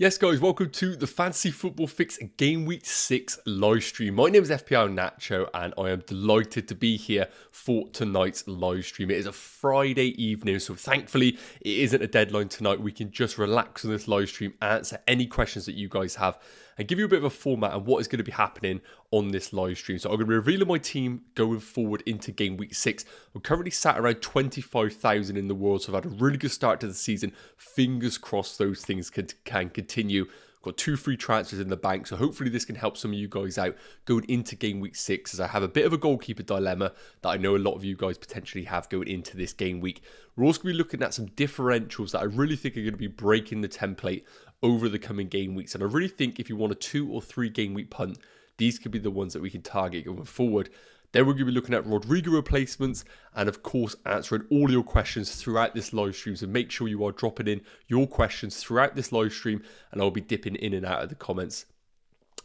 Yes guys, welcome to the Fantasy Football Fix Game Week 6 live stream. My name is FPL Nacho and I am delighted to be here for tonight's live stream. It is a Friday evening, so thankfully it isn't a deadline tonight. We can just relax on this live stream, answer any questions that you guys have and give you a bit of a format and what is going to be happening on this live stream. So I'm going to be revealing my team going forward into Game Week 6. I'm currently sat around 25,000 in the world, so I've had a really good start to the season. Fingers crossed those things can continue. I've got 2 free transfers in the bank, so hopefully this can help some of you guys out going into Game Week 6, as I have a bit of a goalkeeper dilemma that I know a lot of you guys potentially have going into this game week. We're also going to be looking at some differentials that I really think are going to be breaking the template over the coming game weeks, and I really think if you want a 2 or 3 game week punt, these could be the ones that we can target going forward. Then we're going to be looking at Rodrigo replacements and, of course, answering all your questions throughout this live stream. So make sure you are dropping in your questions throughout this live stream, and I'll be dipping in and out of the comments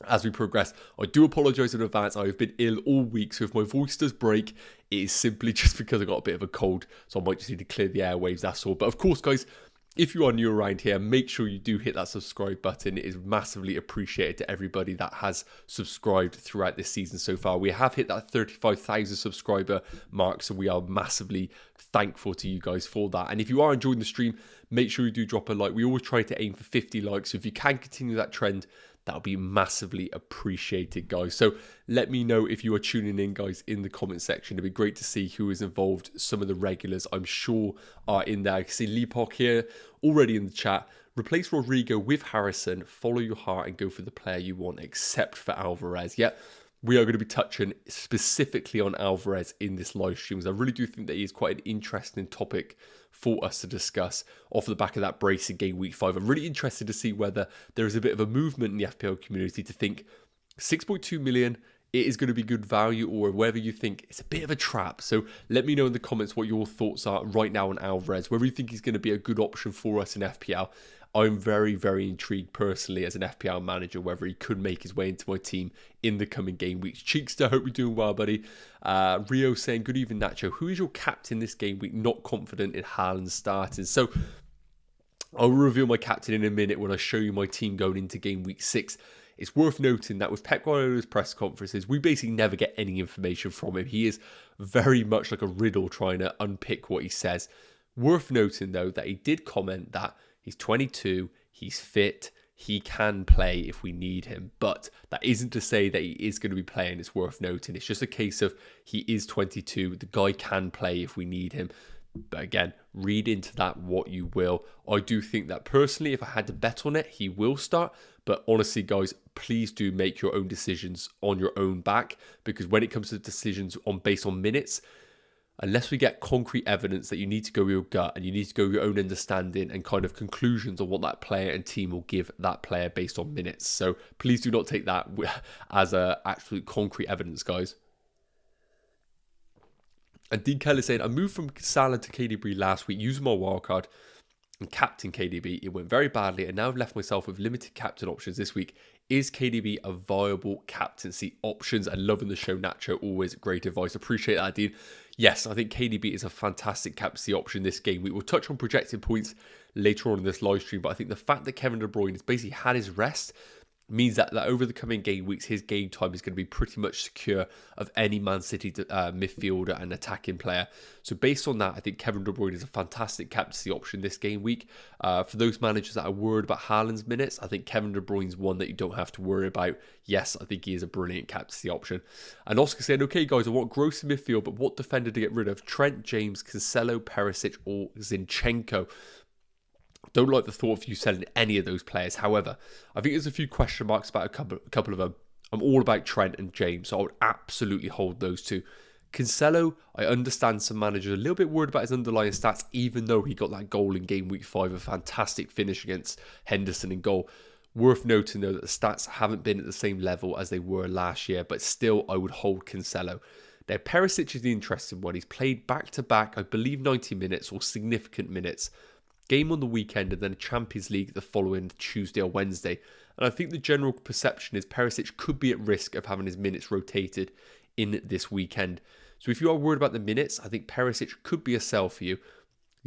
as we progress. I do apologise in advance. I have been ill all week, so if my voice does break, it is simply just because I got a bit of a cold. So I might just need to clear the airwaves, that's all. But of course, guys, if you are new around here, make sure you do hit that subscribe button. It is massively appreciated to everybody that has subscribed throughout this season so far. We have hit that 35,000 subscriber mark, so we are massively thankful to you guys for that. And if you are enjoying the stream, make sure you do drop a like. We always try to aim for 50 likes, so if you can continue that trend, that'll be massively appreciated, guys. So let me know if you are tuning in, guys, in the comment section. It'd be great to see who is involved. Some of the regulars, I'm sure, are in there. I can see Leapok here already in the chat. Replace Rodrigo with Harrison. Follow your heart and go for the player you want, except for Alvarez. Yeah, we are going to be touching specifically on Alvarez in this live stream, because I really do think that he is quite an interesting topic for us to discuss off the back of that brace in Game Week 5. I'm really interested to see whether there is a bit of a movement in the FPL community to think 6.2 million, it is going to be good value, or whether you think it's a bit of a trap. So let me know in the comments what your thoughts are right now on Alvarez, whether you think he's going to be a good option for us in FPL. I'm very, very intrigued personally as an FPL manager whether he could make his way into my team in the coming game weeks. Cheekster, hope you're doing well, buddy. Rio saying, good evening, Nacho. Who is your captain this game week? Not confident in Haaland starting. So I'll reveal my captain in a minute when I show you my team going into game week 6. It's worth noting that with Pep Guardiola's press conferences, we basically never get any information from him. He is very much like a riddle trying to unpick what he says. Worth noting, though, that he did comment that he's 22, he's fit, he can play if we need him. But that isn't to say that he is going to be playing. It's worth noting. It's just a case of he is 22. The guy can play if we need him. But again, read into that what you will. I do think that personally, if I had to bet on it, he will start. But honestly, guys, please do make your own decisions on your own back. Because when it comes to decisions based on minutes, unless we get concrete evidence that you need to go with your gut and you need to go with your own understanding and kind of conclusions on what that player and team will give that player based on minutes. So please do not take that as absolute concrete evidence, guys. And Dean Keller saying, I moved from Salah to KDB last week using my wildcard and captain KDB. It went very badly and now I've left myself with limited captain options this week. Is KDB a viable captaincy options? And loving the show, Nacho. Always great advice. Appreciate that, Dean. Yes, I think KDB is a fantastic captaincy option this game. We will touch on projected points later on in this live stream, but I think the fact that Kevin De Bruyne has basically had his rest means that over the coming game weeks, his game time is going to be pretty much secure of any Man City midfielder and attacking player. So based on that, I think Kevin De Bruyne is a fantastic captaincy option this game week. For those managers that are worried about Haaland's minutes, I think Kevin De Bruyne is one that you don't have to worry about. Yes, I think he is a brilliant captaincy option. And Oscar saying, okay guys, I want gross in midfield, but what defender to get rid of? Trent, James, Cancelo, Perisic or Zinchenko? Don't like the thought of you selling any of those players. However, I think there's a few question marks about a couple of them. I'm all about Trent and James, so I would absolutely hold those two. Cancelo, I understand some managers are a little bit worried about his underlying stats, even though he got that goal in game week 5, a fantastic finish against Henderson in goal. Worth noting, though, that the stats haven't been at the same level as they were last year, but still, I would hold Cancelo. Now, Perisic is the interesting one. He's played back-to-back, I believe, 90 minutes or significant minutes. Game on the weekend and then a Champions League the following Tuesday or Wednesday. And I think the general perception is Perisic could be at risk of having his minutes rotated in this weekend. So if you are worried about the minutes, I think Perisic could be a sell for you.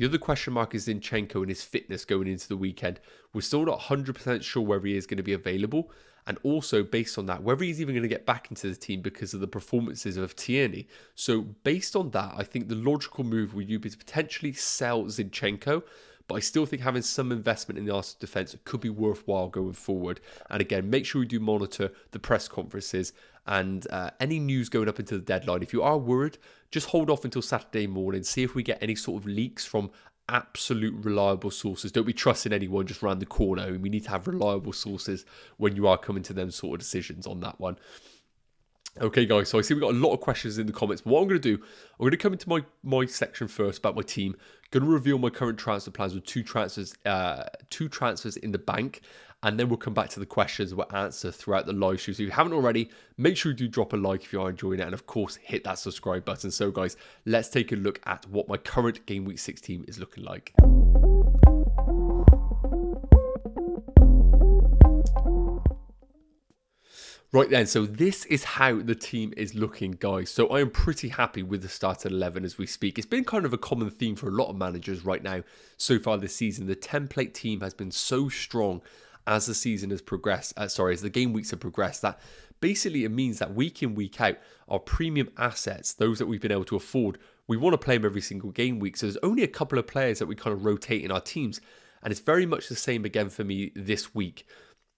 The other question mark is Zinchenko and his fitness going into the weekend. We're still not 100% sure whether he is going to be available. And also, based on that, whether he's even going to get back into the team because of the performances of Tierney. So, based on that, I think the logical move would be to potentially sell Zinchenko. But I still think having some investment in the Arsenal defence could be worthwhile going forward. And again, make sure we do monitor the press conferences and any news going up into the deadline. If you are worried, just hold off until Saturday morning. See if we get any sort of leaks from absolute reliable sources. Don't be trusting anyone just around the corner. We need to have reliable sources when you are coming to them sort of decisions on that one. Okay, guys, so I see we got a lot of questions in the comments. But what I'm going to do, I'm going to come into my section first about my team. Going to reveal my current transfer plans with two transfers in the bank. And then we'll come back to the questions we'll answer throughout the live stream. So if you haven't already, make sure you do drop a like if you are enjoying it. And of course, hit that subscribe button. So guys, let's take a look at what my current Game Week 6 team is looking like. Right then, so this is how the team is looking, guys. So I am pretty happy with the starting 11 as we speak. It's been kind of a common theme for a lot of managers right now so far this season. The template team has been so strong as the season has progressed, as the game weeks have progressed, that basically it means that week in, week out, our premium assets, those that we've been able to afford, we want to play them every single game week. So there's only a couple of players that we kind of rotate in our teams. And it's very much the same again for me this week.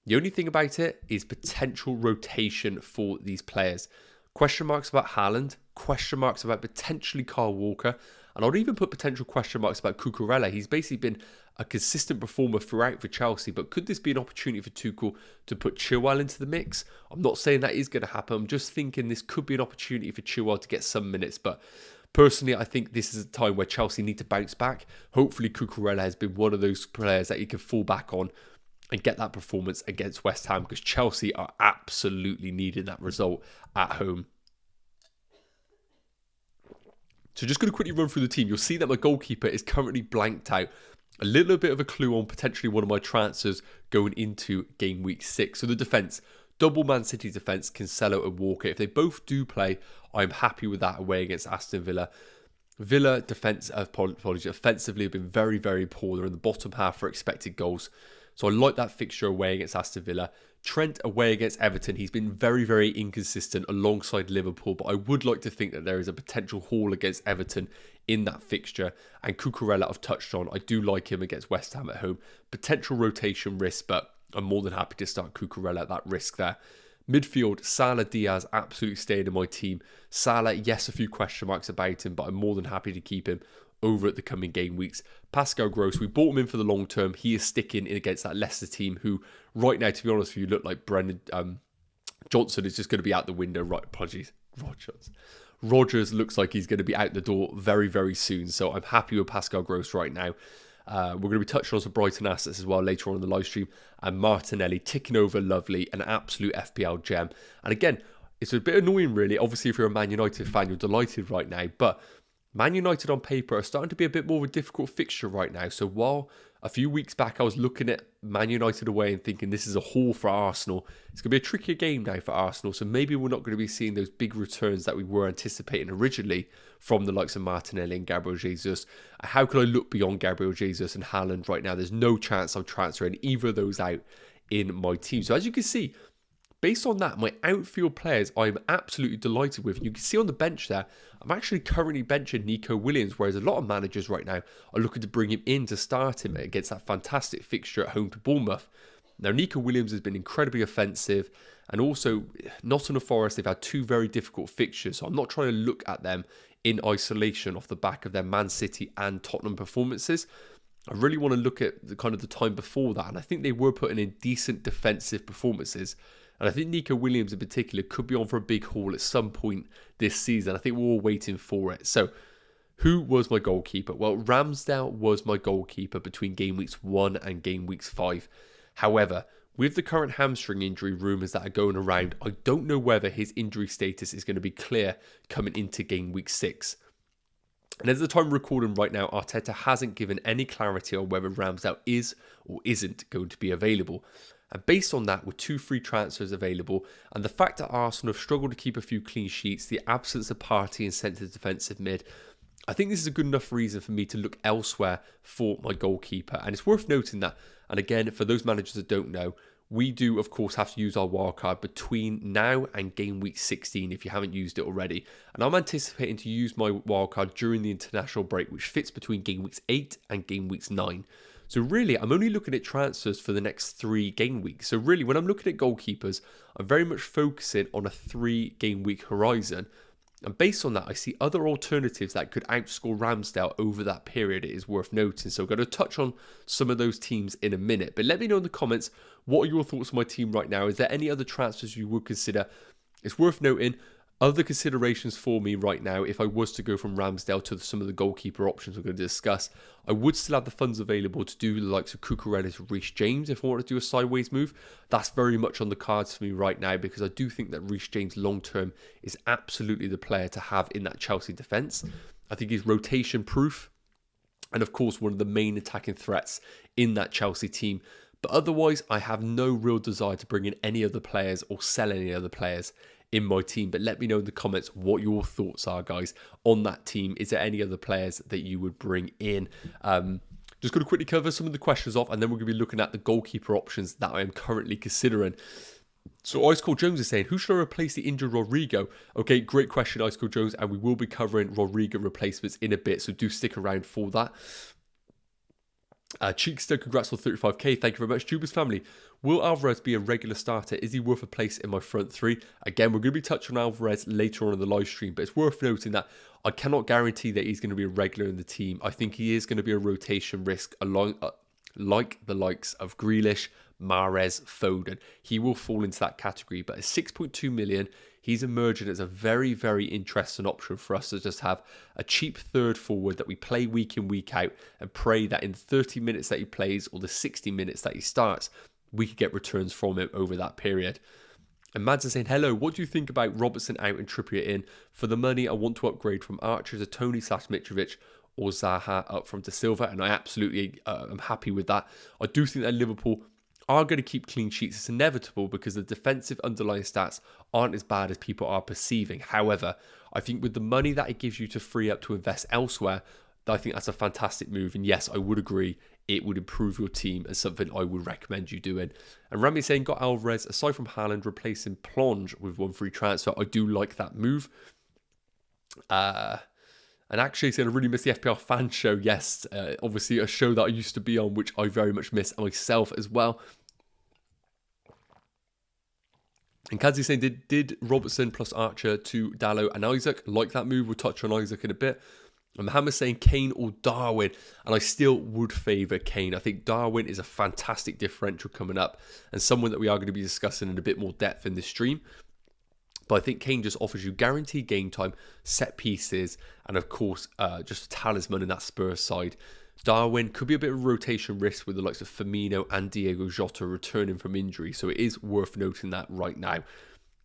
The only thing about it is potential rotation for these players. Question marks about Haaland, question marks about potentially Kyle Walker, and I'd even put potential question marks about Cucurella. He's basically been a consistent performer throughout for Chelsea, but could this be an opportunity for Tuchel to put Chilwell into the mix? I'm not saying that is going to happen. I'm just thinking this could be an opportunity for Chilwell to get some minutes, but personally, I think this is a time where Chelsea need to bounce back. Hopefully, Cucurella has been one of those players that you can fall back on and get that performance against West Ham, because Chelsea are absolutely needing that result at home. So just going to quickly run through the team. You'll see that my goalkeeper is currently blanked out. A little bit of a clue on potentially one of my transfers going into game week 6. So the defence, double Man City defence, Cancelo and Walker. If they both do play, I'm happy with that away against Aston Villa. Villa offensively have been very, very poor. They're in the bottom half for expected goals. So I like that fixture away against Aston Villa. Trent away against Everton. He's been very, very inconsistent alongside Liverpool, but I would like to think that there is a potential haul against Everton in that fixture. And Cucurella I've touched on. I do like him against West Ham at home. Potential rotation risk, but I'm more than happy to start Cucurella at that risk there. Midfield, Salah, Diaz, absolutely staying in my team. Salah, yes, a few question marks about him, but I'm more than happy to keep him over at the coming game weeks. Pascal Gross, we bought him in for the long term. He is sticking in against that Leicester team who, right now, to be honest with you, look like Brendan Johnson is just going to be out the window. Right, apologies. Rodgers looks like he's going to be out the door very, very soon. So I'm happy with Pascal Gross right now. We're going to be touching on some Brighton assets as well later on in the live stream. And Martinelli ticking over lovely, an absolute FPL gem. And again, it's a bit annoying really. Obviously, if you're a Man United fan, you're delighted right now. But Man United on paper are starting to be a bit more of a difficult fixture right now. So while a few weeks back I was looking at Man United away and thinking this is a haul for Arsenal, it's going to be a trickier game now for Arsenal. So maybe we're not going to be seeing those big returns that we were anticipating originally from the likes of Martinelli and Gabriel Jesus. How can I look beyond Gabriel Jesus and Haaland right now? There's no chance I'm transferring either of those out in my team. So as you can see, based on that, my outfield players I'm absolutely delighted with. And you can see on the bench there, I'm actually currently benching Nico Williams, whereas a lot of managers right now are looking to bring him in to start him against that fantastic fixture at home to Bournemouth. Now, Nico Williams has been incredibly offensive, and also Nottingham Forest, they've had two very difficult fixtures, so I'm not trying to look at them in isolation off the back of their Man City and Tottenham performances. I really want to look at the kind of the time before that, and I think they were putting in decent defensive performances. And I think Nico Williams in particular could be on for a big haul at some point this season. I think we're all waiting for it. So, who was my goalkeeper? Well, Ramsdale was my goalkeeper between game weeks 1 and game weeks 5. However, with the current hamstring injury rumours that are going around, I don't know whether his injury status is going to be clear coming into game week 6. And at the time of recording right now, Arteta hasn't given any clarity on whether Ramsdale is or isn't going to be available. And based on that, with 2 free transfers available, and the fact that Arsenal have struggled to keep a few clean sheets, the absence of Partey and centre defensive mid, I think this is a good enough reason for me to look elsewhere for my goalkeeper. And it's worth noting that, and again, for those managers that don't know, we do, of course, have to use our wildcard between now and game week 16 if you haven't used it already. And I'm anticipating to use my wildcard during the international break, which fits between game weeks 8 and game weeks 9. So really, I'm only looking at transfers for the next 3 game weeks. So really, when I'm looking at goalkeepers, I'm very much focusing on a 3 game week horizon. And based on that, I see other alternatives that could outscore Ramsdale over that period. It is worth noting. So I'm going to touch on some of those teams in a minute. But let me know in the comments, what are your thoughts on my team right now? Is there any other transfers you would consider? It's worth noting, other considerations for me right now, if I was to go from Ramsdale to some of the goalkeeper options we're going to discuss, I would still have the funds available to do the likes of Cucurella's, Reece James if I wanted to do a sideways move. That's very much on the cards for me right now because I do think that Reece James long term is absolutely the player to have in that Chelsea defence. I think he's rotation proof and of course one of the main attacking threats in that Chelsea team. But otherwise, I have no real desire to bring in any other players or sell any other players in my team. But let me know in the comments what your thoughts are, guys, on that team. Is there any other players that you would bring in? Just going to quickly cover some of the questions off, and then we're going to be looking at the goalkeeper options that I am currently considering. So Ice Cold Jones is saying, who should I replace the injured Rodrigo? Okay, great question, Ice Cold Jones, and we will be covering Rodrigo replacements in a bit, so do stick around for that. Cheekster, congrats on 35k. Thank you very much. Juba's family. Will Alvarez be a regular starter? Is he worth a place in my front 3? Again, we're going to be touching on Alvarez later on in the live stream, but it's worth noting that I cannot guarantee that he's going to be a regular in the team. I think he is going to be a rotation risk along, like the likes of Grealish, Mahrez, Foden. He will fall into that category, but at 6.2 million, he's emerging as a very, very interesting option for us to just have a cheap third forward that we play week in, week out, and pray that in 30 minutes that he plays or the 60 minutes that he starts, we could get returns from him over that period. And Mads is saying, hello, what do you think about Robertson out and Trippier in? For the money, I want to upgrade from Archer to Tony/Mitrovic or Zaha up from De Silva, and I absolutely am happy with that. I do think that Liverpool are going to keep clean sheets. It's inevitable because the defensive underlying stats aren't as bad as people are perceiving. However, I think with the money that it gives you to free up to invest elsewhere, I think that's a fantastic move. And yes, I would agree, it would improve your team and something I would recommend you doing. And Rami saying, got Alvarez, aside from Haaland, replacing Plonge with one free transfer. I do like that move. And actually saying, I really miss the FPL fan show. Yes, obviously a show that I used to be on, which I very much miss myself as well. And Kazi saying, did Robertson plus Archer to Dalot and Isak? Like that move. We'll touch on Isak in a bit. And Mohammed saying Kane or Darwin, and I still would favour Kane. I think Darwin is a fantastic differential coming up and someone that we are going to be discussing in a bit more depth in this stream. But I think Kane just offers you guaranteed game time, set pieces, and of course, just a talisman in that Spurs side. Darwin could be a bit of a rotation risk with the likes of Firmino and Diego Jota returning from injury, so it is worth noting that right now.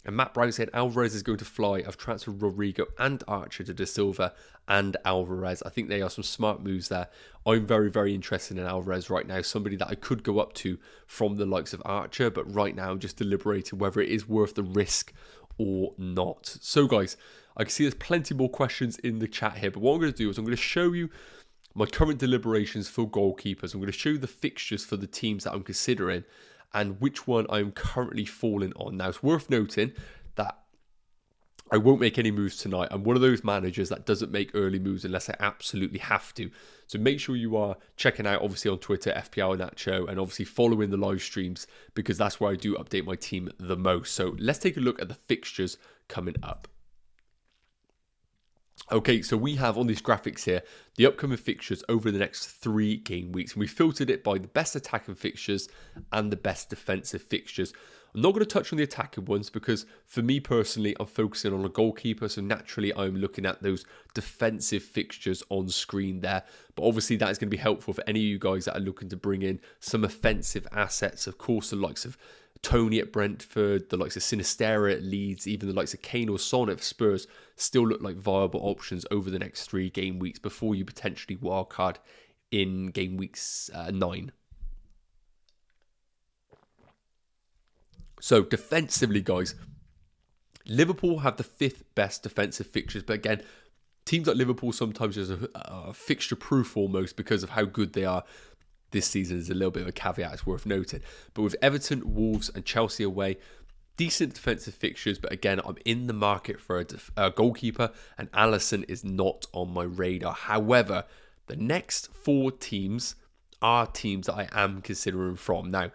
And Matt Brown said Alvarez is going to fly. I've transferred Rodrigo and Archer to De Silva and Alvarez. I think they are some smart moves there. I'm very, very interested in Alvarez right now. Somebody that I could go up to from the likes of Archer, but right now I'm just deliberating whether it is worth the risk or not. So guys, I can see there's plenty more questions in the chat here, but what I'm going to do is I'm going to show you my current deliberations for goalkeepers. I'm going to show you the fixtures for the teams that I'm considering and which one I'm currently falling on. Now, it's worth noting that I won't make any moves tonight. I'm one of those managers that doesn't make early moves unless I absolutely have to. So make sure you are checking out, obviously, on Twitter, FPL Nacho, and obviously following the live streams because that's where I do update my team the most. So let's take a look at the fixtures coming up. Okay, so we have on these graphics here the upcoming fixtures over the next 3 game weeks. And we filtered it by the best attacking fixtures and the best defensive fixtures. I'm not going to touch on the attacking ones because for me personally, I'm focusing on a goalkeeper. So naturally, I'm looking at those defensive fixtures on screen there. But obviously, that is going to be helpful for any of you guys that are looking to bring in some offensive assets. Of course, the likes of Tony at Brentford, the likes of Sinistera at Leeds, even the likes of Kane or Son at Spurs still look like viable options over the next 3 game weeks before you potentially wildcard in game weeks 9. So defensively, guys, Liverpool have the 5th best defensive fixtures, but again, teams like Liverpool sometimes just a fixture proof almost because of how good they are this season. Is a little bit of a caveat, it's worth noting. But with Everton, Wolves and Chelsea away, decent defensive fixtures, but again, I'm in the market for a goalkeeper, and Alisson is not on my radar. However, the next 4 teams are teams that I am considering from. Now,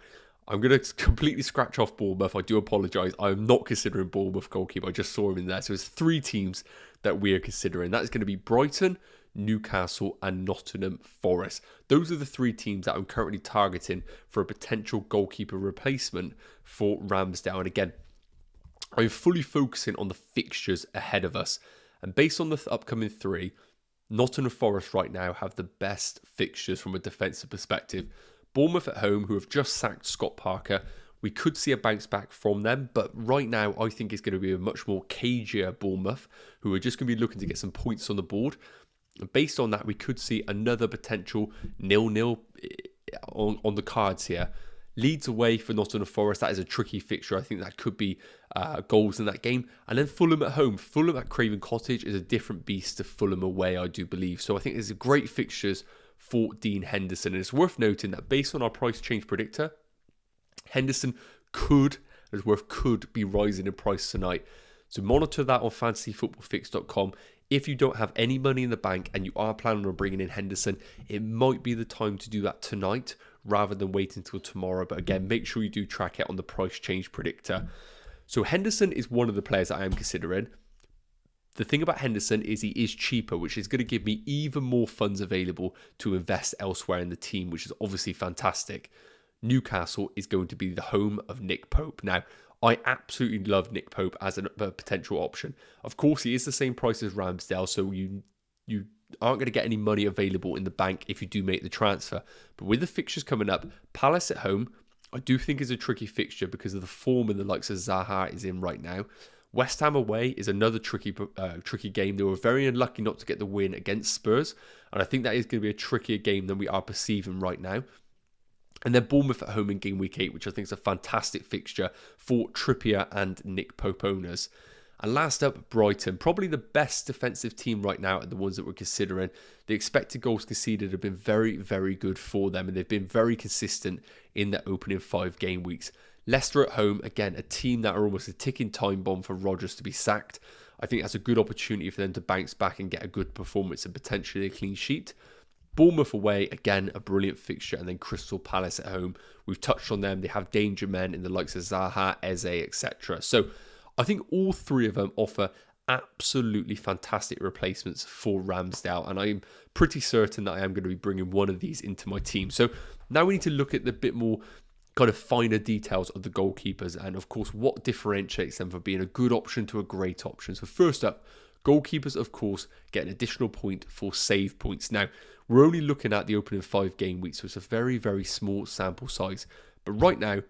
I'm going to completely scratch off Bournemouth. I do apologise. I'm not considering Bournemouth goalkeeper. I just saw him in there. So it's 3 teams that we are considering. That is going to be Brighton, Newcastle and Nottingham Forest. Those are the 3 teams that I'm currently targeting for a potential goalkeeper replacement for Ramsdale. And again, I'm fully focusing on the fixtures ahead of us. And based on the upcoming 3, Nottingham Forest right now have the best fixtures from a defensive perspective. Bournemouth at home, who have just sacked Scott Parker. We could see a bounce back from them, but right now I think it's going to be a much more cagier Bournemouth, who are just going to be looking to get some points on the board. And based on that, we could see another potential 0-0 on the cards here. Leeds away for Nottingham Forest. That is a tricky fixture. I think that could be goals in that game. And then Fulham at home. Fulham at Craven Cottage is a different beast to Fulham away, I do believe. So I think there's a great fixtures for Dean Henderson. And it's worth noting that based on our price change predictor, Henderson could be rising in price tonight. So monitor that on fantasyfootballfix.com. If you don't have any money in the bank and you are planning on bringing in Henderson, it might be the time to do that tonight rather than wait until tomorrow. But again, make sure you do track it on the price change predictor. So Henderson is one of the players that I am considering. The thing about Henderson is he is cheaper, which is going to give me even more funds available to invest elsewhere in the team, which is obviously fantastic. Newcastle is going to be the home of Nick Pope. Now, I absolutely love Nick Pope as a potential option. Of course, he is the same price as Ramsdale, so you aren't going to get any money available in the bank if you do make the transfer. But with the fixtures coming up, Palace at home, I do think is a tricky fixture because of the form and the likes of Zaha is in right now. West Ham away is another tricky game. They were very unlucky not to get the win against Spurs, and I think that is going to be a trickier game than we are perceiving right now. And then Bournemouth at home in game week 8, which I think is a fantastic fixture for Trippier and Nick Pope owners. And last up, Brighton, probably the best defensive team right now at the ones that we're considering. The expected goals conceded have been very, very good for them, and they've been very consistent in their opening 5 game weeks. Leicester at home, again, a team that are almost a ticking time bomb for Rodgers to be sacked. I think that's a good opportunity for them to bounce back and get a good performance and potentially a clean sheet. Bournemouth away, again, a brilliant fixture. And then Crystal Palace at home. We've touched on them. They have danger men in the likes of Zaha, Eze, etc. So I think all 3 of them offer absolutely fantastic replacements for Ramsdale. And I'm pretty certain that I am going to be bringing one of these into my team. So now we need to look at the bit more kind of finer details of the goalkeepers and, of course, what differentiates them from being a good option to a great option. So first up, goalkeepers, of course, get an additional point for save points. Now, we're only looking at the opening 5 game weeks, so it's a very, very small sample size. But right now,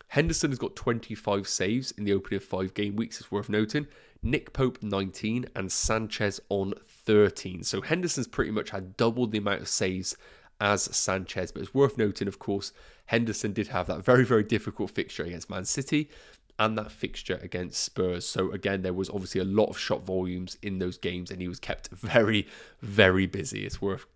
Henderson has got 25 saves in the opening 5 game weeks, it's worth noting. Nick Pope 19 and Sanchez on 13. So Henderson's pretty much had double the amount of saves as Sanchez. But it's worth noting, of course, Henderson did have that very, very difficult fixture against Man City and that fixture against Spurs. So again, there was obviously a lot of shot volumes in those games and he was kept very, very busy. It's worth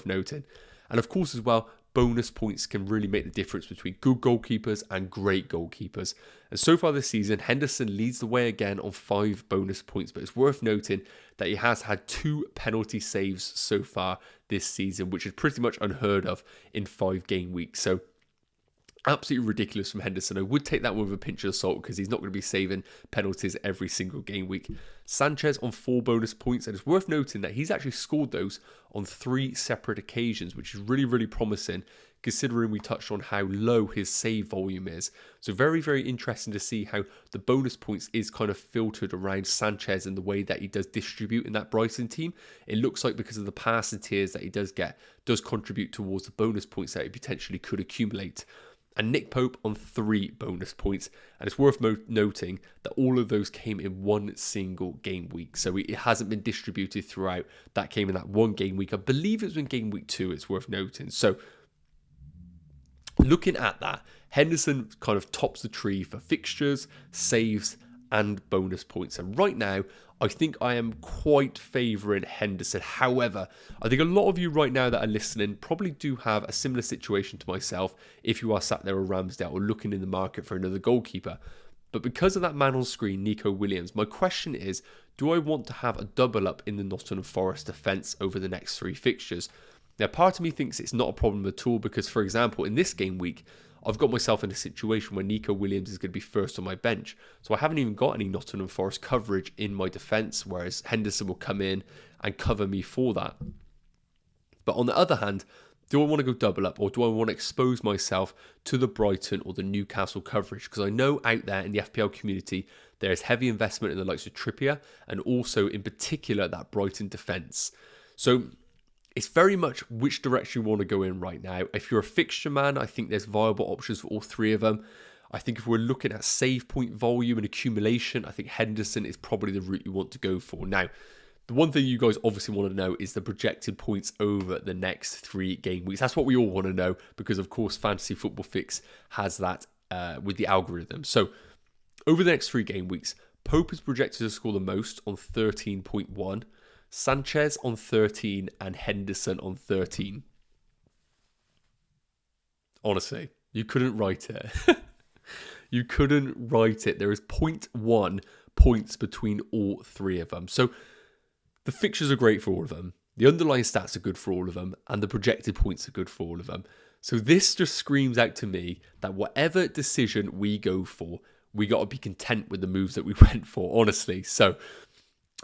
noting. And of course as well, bonus points can really make the difference between good goalkeepers and great goalkeepers. And so far this season, Henderson leads the way again on 5 bonus points, but it's worth noting that he has had 2 penalty saves so far this season, which is pretty much unheard of in 5 game weeks. So absolutely ridiculous from Henderson. I would take that one with a pinch of salt because he's not going to be saving penalties every single game week. Sanchez on 4 bonus points, and it's worth noting that he's actually scored those on 3 separate occasions, which is really, really promising considering we touched on how low his save volume is. So very, very interesting to see how the bonus points is kind of filtered around Sanchez and the way that he does distribute in that Brighton team. It looks like because of the passing tiers that he does get, does contribute towards the bonus points that he potentially could accumulate. And Nick Pope on 3 bonus points. And it's worth noting that all of those came in one single game week. So it hasn't been distributed throughout. That came in that one game week. I believe it was in game week 2, it's worth noting. So looking at that, Henderson kind of tops the tree for fixtures, saves, and bonus points. And right now, I think I am quite favouring Henderson. However, I think a lot of you right now that are listening probably do have a similar situation to myself if you are sat there with Ramsdale or looking in the market for another goalkeeper. But because of that man on screen, Nico Williams, my question is, do I want to have a double up in the Nottingham Forest defence over the next 3 fixtures? Now, part of me thinks it's not a problem at all because, for example, in this game week, I've got myself in a situation where Nico Williams is going to be first on my bench. So I haven't even got any Nottingham Forest coverage in my defence, whereas Henderson will come in and cover me for that. But on the other hand, do I want to go double up or do I want to expose myself to the Brighton or the Newcastle coverage? Because I know out there in the FPL community, there is heavy investment in the likes of Trippier and also in particular that Brighton defence. So it's very much which direction you want to go in right now. If you're a fixture man, I think there's viable options for all 3 of them. I think if we're looking at save point volume and accumulation, I think Henderson is probably the route you want to go for. Now, the one thing you guys obviously want to know is the projected points over the next 3 game weeks. That's what we all want to know because, of course, Fantasy Football Fix has that with the algorithm. So, over the next 3 game weeks, Pope is projected to score the most on 13.1. Sanchez on 13 and Henderson on 13. Honestly, you couldn't write it. You couldn't write it. There is 0.1 points between all 3 of them. So the fixtures are great for all of them. The underlying stats are good for all of them. And the projected points are good for all of them. So this just screams out to me that whatever decision we go for, we got to be content with the moves that we went for, honestly. So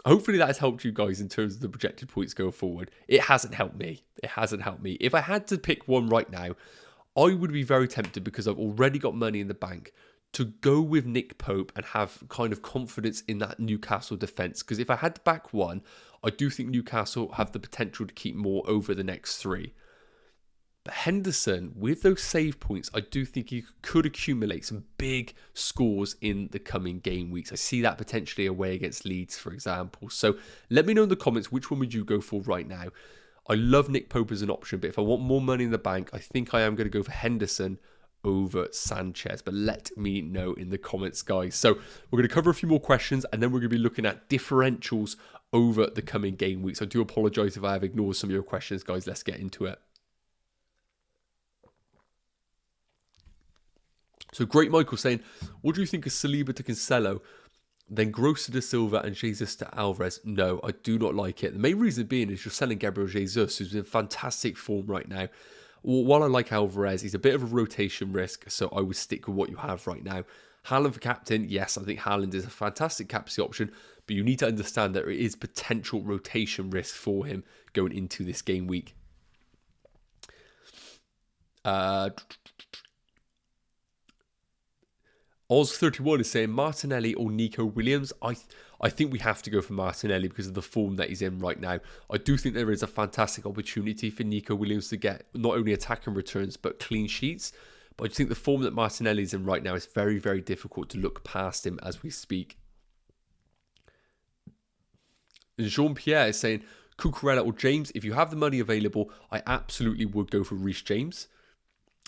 hopefully that has helped you guys in terms of the projected points going forward. It hasn't helped me. It hasn't helped me. If I had to pick one right now, I would be very tempted because I've already got money in the bank to go with Nick Pope and have kind of confidence in that Newcastle defence. Because if I had to back one, I do think Newcastle have the potential to keep more over the next 3. But Henderson, with those save points, I do think he could accumulate some big scores in the coming game weeks. I see that potentially away against Leeds, for example. So let me know in the comments, which one would you go for right now? I love Nick Pope as an option, but if I want more money in the bank, I think I am going to go for Henderson over Sanchez. But let me know in the comments, guys. So we're going to cover a few more questions, and then we're going to be looking at differentials over the coming game weeks. I do apologise if I have ignored some of your questions, guys. Let's get into it. So Great Michael saying, what do you think of Saliba to Cancelo, then Gross to Silva and Jesus to Alvarez? No, I do not like it. The main reason being is you're selling Gabriel Jesus, who's in fantastic form right now. While I like Alvarez, he's a bit of a rotation risk, so I would stick with what you have right now. Haaland for captain, yes, I think Haaland is a fantastic captaincy option, but you need to understand that there is potential rotation risk for him going into this game week. Oz31 is saying Martinelli or Nico Williams. I think we have to go for Martinelli because of the form that he's in right now. I do think there is a fantastic opportunity for Nico Williams to get not only attacking returns but clean sheets. But I just think the form that Martinelli is in right now is very, very difficult to look past him as we speak. Jean-Pierre is saying Cucurella or James. If you have the money available, I absolutely would go for Reece James.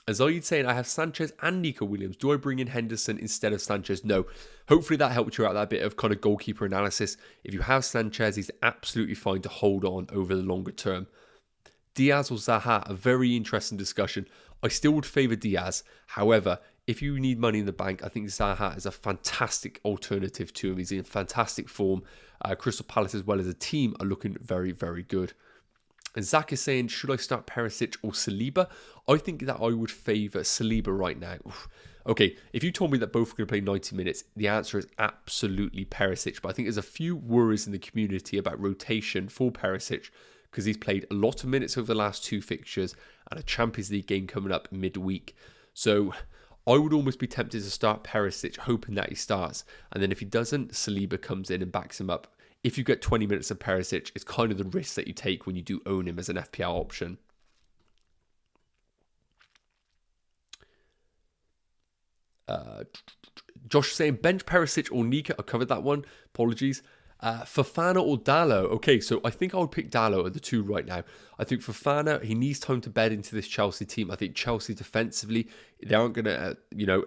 Azaid saying, I have Sanchez and Nico Williams. Do I bring in Henderson instead of Sanchez? No. Hopefully that helped you out, that bit of kind of goalkeeper analysis. If you have Sanchez, he's absolutely fine to hold on over the longer term. Diaz or Zaha, a very interesting discussion. I still would favour Diaz. However, if you need money in the bank, I think Zaha is a fantastic alternative to him. He's in fantastic form. Crystal Palace as well as a team are looking very, very good. And Zach is saying, should I start Perisic or Saliba? I think that I would favour Saliba right now. Oof. Okay, if you told me that both are going to play 90 minutes, the answer is absolutely Perisic. But I think there's a few worries in the community about rotation for Perisic because he's played a lot of minutes over the last 2 fixtures and a Champions League game coming up midweek. So I would almost be tempted to start Perisic, hoping that he starts. And then if he doesn't, Saliba comes in and backs him up. If you get 20 minutes of Perisic, it's kind of the risk that you take when you do own him as an FPL option. Josh saying bench Perisic or Nika. I covered that one. Apologies. Fofana or Dalot? Okay, so I think I would pick Dalot at the 2 right now. I think Fofana, he needs time to bed into this Chelsea team. I think Chelsea defensively, they aren't going to,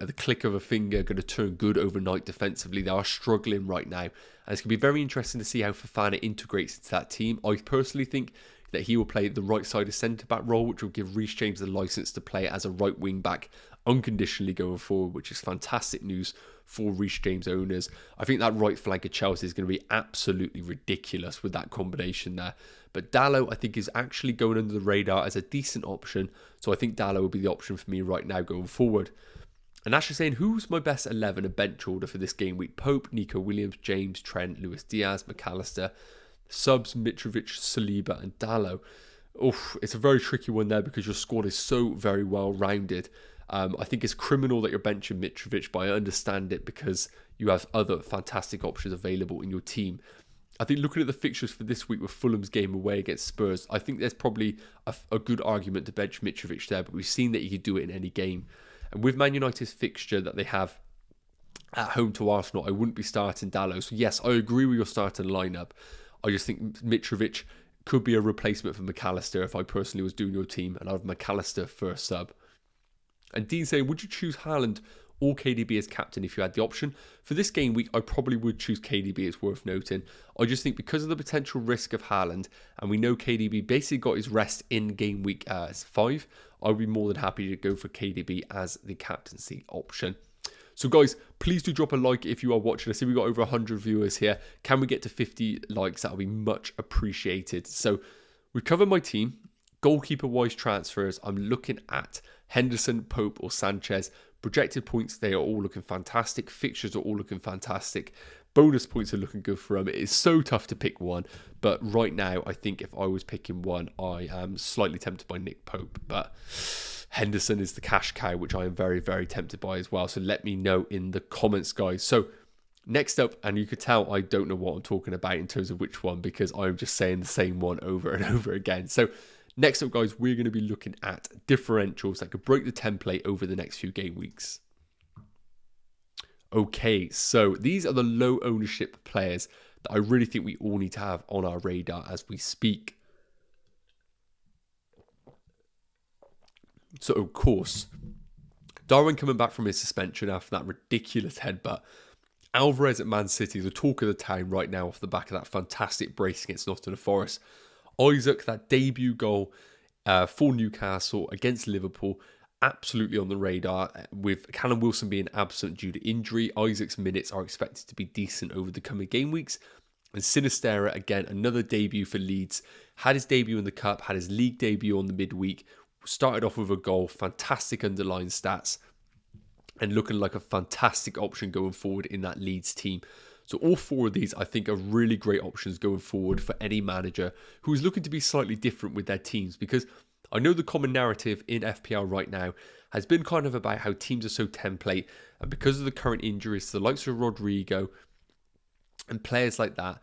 at the click of a finger, going to turn good overnight defensively. They are struggling right now. And it's going to be very interesting to see how Fofana integrates into that team. I personally think that he will play the right side of centre-back role, which will give Reece James the licence to play as a right wing-back unconditionally going forward, which is fantastic news for Reece James owners. I think that right flank of Chelsea is going to be absolutely ridiculous with that combination there. But Dalot, I think, is actually going under the radar as a decent option. So I think Dalot will be the option for me right now going forward. And actually saying, who's my best 11 and bench order for this game week? Pope, Nico Williams, James, Trent, Luis Diaz, McAllister, subs, Mitrovic, Saliba and Dalot. Oof, it's a very tricky one there because your squad is so very well rounded. I think it's criminal that you're benching Mitrovic, but I understand it because you have other fantastic options available in your team. I think looking at the fixtures for this week with Fulham's game away against Spurs, I think there's probably a good argument to bench Mitrovic there, but we've seen that he could do it in any game. And with Man United's fixture that they have at home to Arsenal, I wouldn't be starting Dalot. So yes, I agree with your starting lineup. I just think Mitrovic could be a replacement for McAllister if I personally was doing your team, and I'd have McAllister for a sub. And Dean saying, would you choose Haaland or KDB as captain if you had the option? For this game week, I probably would choose KDB, it's worth noting. I just think because of the potential risk of Haaland, and we know KDB basically got his rest in game week 5, I would be more than happy to go for KDB as the captaincy option. So guys, please do drop a like if you are watching. I see we've got over 100 viewers here. Can we get to 50 likes? That would be much appreciated. So we've covered my team. Goalkeeper-wise transfers, I'm looking at Henderson, Pope or Sanchez. Projected points, they are all looking fantastic. Fixtures are all looking fantastic. Bonus points are looking good for them. It is so tough to pick one. But right now, I think if I was picking one, I am slightly tempted by Nick Pope. But Henderson is the cash cow, which I am very, very tempted by as well. So let me know in the comments, guys. So next up, and you could tell I don't know what I'm talking about in terms of which one, because I'm just saying the same one over and over again. So next up, guys, we're going to be looking at differentials that could break the template over the next few game weeks. Okay, so these are the low ownership players that I really think we all need to have on our radar as we speak. So, of course, Darwin coming back from his suspension after that ridiculous headbutt. Alvarez at Man City, the talk of the town right now off the back of that fantastic brace against Nottingham Forest. Isak, that debut goal for Newcastle against Liverpool, absolutely on the radar. With Callum Wilson being absent due to injury, Isak's minutes are expected to be decent over the coming game weeks. And Sinistera, again, another debut for Leeds. Had his debut in the Cup, had his league debut on the midweek. Started off with a goal, fantastic underlying stats, and looking like a fantastic option going forward in that Leeds team. So all 4 of these, I think, are really great options going forward for any manager who is looking to be slightly different with their teams, because I know the common narrative in FPL right now has been kind of about how teams are so template, and because of the current injuries to the likes of Rodrigo and players like that,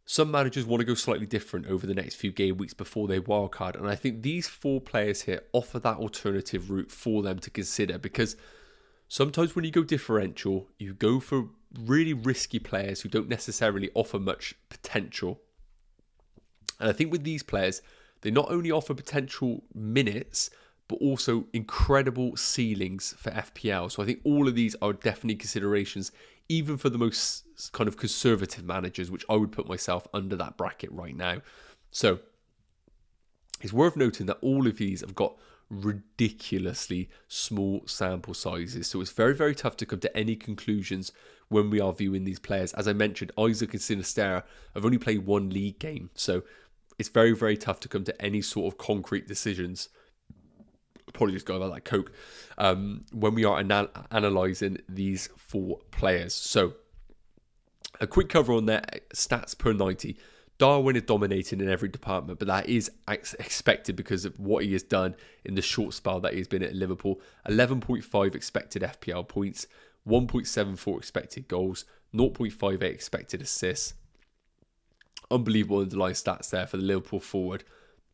some managers want to go slightly different over the next few game weeks before they wildcard. And I think these 4 players here offer that alternative route for them to consider, because sometimes when you go differential, you go for really risky players who don't necessarily offer much potential. And I think with these players, they not only offer potential minutes, but also incredible ceilings for FPL. So I think all of these are definitely considerations, even for the most kind of conservative managers, which I would put myself under that bracket right now. So it's worth noting that all of these have got ridiculously small sample sizes. So it's very, very tough to come to any conclusions when we are viewing these players. As I mentioned, Isak and Sinistera have only played 1 league game. So it's very, very tough to come to any sort of concrete decisions. Apologies, guys, about that Coke. When we are analysing these 4 players. So a quick cover on their stats per 90. Darwin is dominating in every department, but that is expected because of what he has done in the short spell that he's been at Liverpool. 11.5 expected FPL points, 1.74 expected goals, 0.58 expected assists. Unbelievable underlying stats there for the Liverpool forward.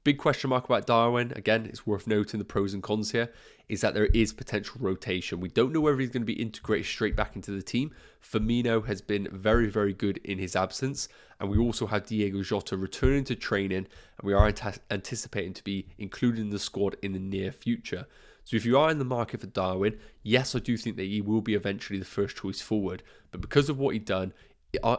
Big question mark about Darwin. Again, it's worth noting the pros and cons here is that there is potential rotation. We don't know whether he's going to be integrated straight back into the team. Firmino has been very, very good in his absence. And we also have Diego Jota returning to training. And we are anticipating to be included in the squad in the near future. So if you are in the market for Darwin, yes, I do think that he will be eventually the first choice forward. But because of what he's done,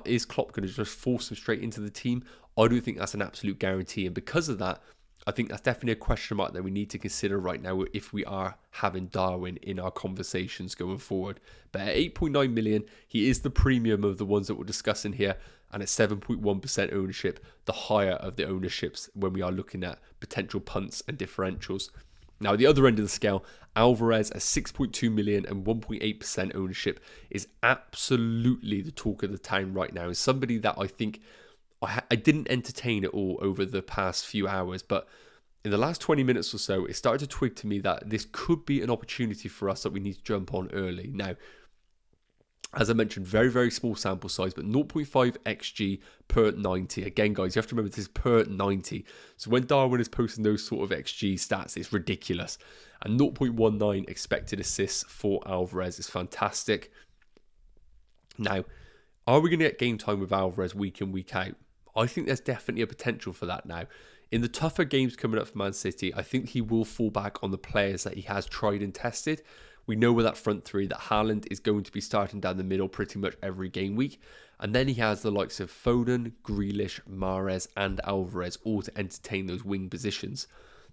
is Klopp going to just force him straight into the team? I don't think that's an absolute guarantee. And because of that, I think that's definitely a question mark that we need to consider right now if we are having Darwin in our conversations going forward. But at 8.9 million, he is the premium of the ones that we're discussing here. And at 7.1% ownership, the higher of the ownerships when we are looking at potential punts and differentials. Now, at the other end of the scale, Alvarez at 6.2 million and 1.8% ownership is absolutely the talk of the town right now. And somebody that I think I didn't entertain at all over the past few hours, but in the last 20 minutes or so, it started to twig to me that this could be an opportunity for us that we need to jump on early. Now, as I mentioned, very, very small sample size, but 0.5 XG per 90. Again, guys, you have to remember this is per 90. So when Darwin is posting those sort of XG stats, it's ridiculous. And 0.19 expected assists for Alvarez is fantastic. Now, are we going to get game time with Alvarez week in, week out? I think there's definitely a potential for that now. In the tougher games coming up for Man City, I think he will fall back on the players that he has tried and tested. We know with that front three that Haaland is going to be starting down the middle pretty much every game week. And then he has the likes of Foden, Grealish, Mahrez and Alvarez all to entertain those wing positions.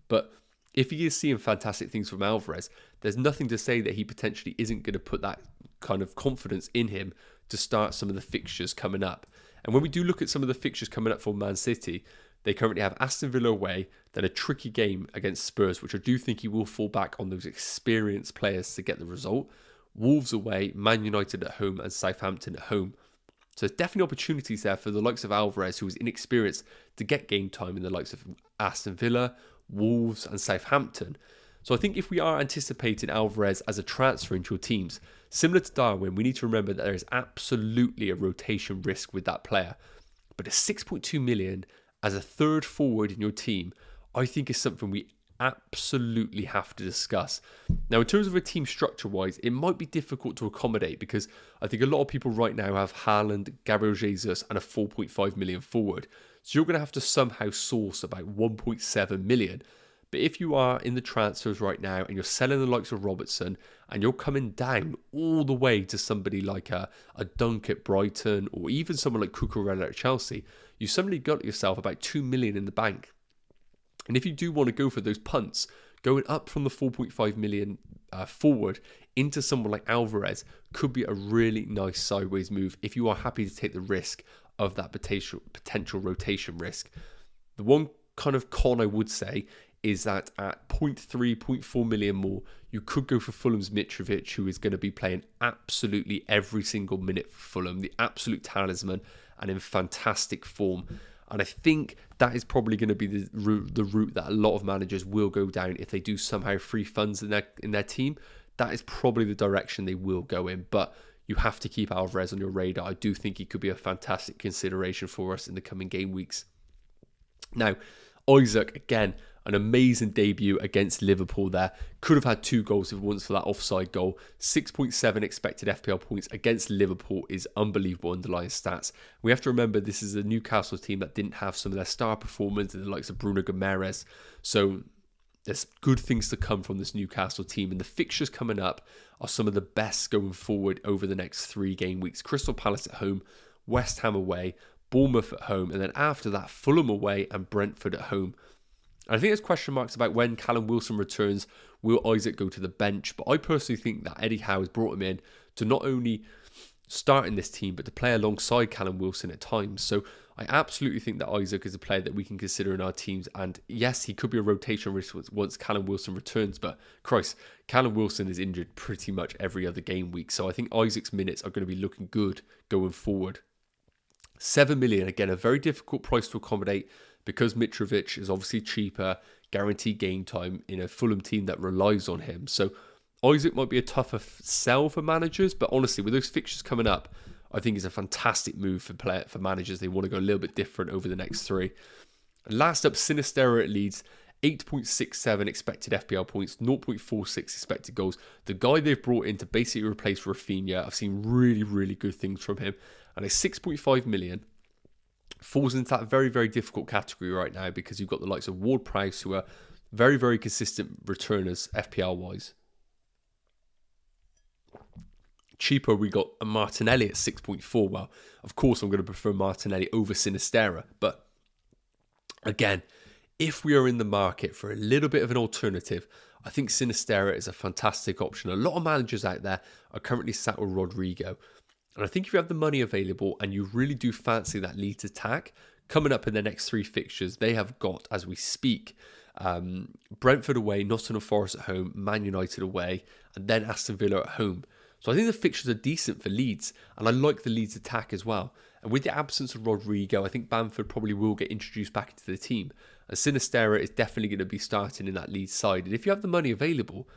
But if he is seeing fantastic things from Alvarez, there's nothing to say that he potentially isn't going to put that kind of confidence in him to start some of the fixtures coming up. And when we do look at some of the fixtures coming up for Man City, they currently have Aston Villa away, then a tricky game against Spurs, which I do think he will fall back on those experienced players to get the result. Wolves away, Man United at home, and Southampton at home. So there's definitely opportunities there for the likes of Alvarez, who is inexperienced, to get game time in the likes of Aston Villa, Wolves, and Southampton. So I think if we are anticipating Alvarez as a transfer into your teams, similar to Darwin, we need to remember that there is absolutely a rotation risk with that player. But at 6.2 million as a third forward in your team, I think is something we absolutely have to discuss. Now, in terms of a team structure-wise, it might be difficult to accommodate because I think a lot of people right now have Haaland, Gabriel Jesus, and a 4.5 million forward. So you're going to have to somehow source about 1.7 million. But if you are in the transfers right now and you're selling the likes of Robertson and you're coming down all the way to somebody like a Dunk at Brighton or even someone like Cucurella at Chelsea, you suddenly got yourself about 2 million in the bank. And if you do want to go for those punts, going up from the 4.5 million forward into someone like Alvarez could be a really nice sideways move if you are happy to take the risk of that potential rotation risk. The one kind of con I would say is that at 0.3, 0.4 million more, you could go for Fulham's Mitrovic, who is going to be playing absolutely every single minute for Fulham, the absolute talisman, and in fantastic form. And I think that is probably going to be the route that a lot of managers will go down if they do somehow free funds in their team. That is probably the direction they will go in. But you have to keep Alvarez on your radar. I do think he could be a fantastic consideration for us in the coming game weeks. Now, Isak, again, an amazing debut against Liverpool there. Could have had 2 goals if it wasn't for that offside goal. 6.7 expected FPL points against Liverpool is unbelievable underlying stats. We have to remember this is a Newcastle team that didn't have some of their star performers in the likes of Bruno Guimaraes. So there's good things to come from this Newcastle team. And the fixtures coming up are some of the best going forward over the next 3 game weeks. Crystal Palace at home, West Ham away, Bournemouth at home, and then after that, Fulham away and Brentford at home. I think there's question marks about when Callum Wilson returns, will Isak go to the bench? But I personally think that Eddie Howe has brought him in to not only start in this team, but to play alongside Callum Wilson at times. So I absolutely think that Isak is a player that we can consider in our teams. And yes, he could be a rotation risk once Callum Wilson returns. But Christ, Callum Wilson is injured pretty much every other game week. So I think Isak's minutes are going to be looking good going forward. 7 million, again, a very difficult price to accommodate because Mitrovic is obviously cheaper, guaranteed game time in a Fulham team that relies on him. So Isak might be a tougher sell for managers, but honestly, with those fixtures coming up, I think it's a fantastic move for managers. They want to go a little bit different over the next 3. Last up, Sinistera at Leeds. 8.67 expected FPL points, 0.46 expected goals. The guy they've brought in to basically replace Rafinha, I've seen really, really good things from him. And it's 6.5 million. Falls into that very, very difficult category right now because you've got the likes of Ward-Prowse, who are very, very consistent returners FPL-wise. Cheaper, we got a Martinelli at 6.4. Well, of course, I'm going to prefer Martinelli over Sinistera. But again, if we are in the market for a little bit of an alternative, I think Sinistera is a fantastic option. A lot of managers out there are currently sat with Rodrigo. And I think if you have the money available and you really do fancy that Leeds attack, coming up in the next 3 fixtures, they have got, as we speak, Brentford away, Nottingham Forest at home, Man United away, and then Aston Villa at home. So I think the fixtures are decent for Leeds, and I like the Leeds attack as well. And with the absence of Rodrigo, I think Bamford probably will get introduced back into the team. And Sinistera is definitely going to be starting in that Leeds side. And if you have the money available,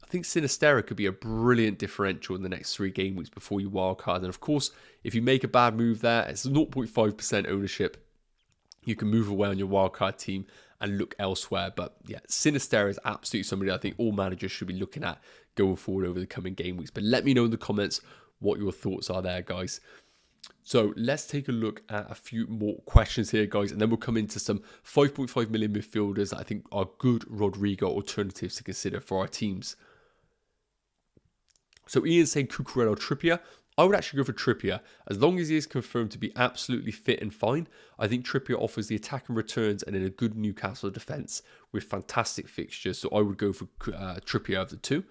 I think Sinistera could be a brilliant differential in the next 3 game weeks before you wildcard. And of course, if you make a bad move there, it's 0.5% ownership. You can move away on your wildcard team and look elsewhere. But yeah, Sinistera is absolutely somebody I think all managers should be looking at going forward over the coming game weeks. But let me know in the comments what your thoughts are there, guys. So let's take a look at a few more questions here, guys, and then we'll come into some 5.5 million midfielders that I think are good Rodrigo alternatives to consider for our teams. So Ian's saying Cucurella or Trippier. I would actually go for Trippier. As long as he is confirmed to be absolutely fit and fine, I think Trippier offers the attack and returns and in a good Newcastle defence with fantastic fixtures. So I would go for Trippier of the 2.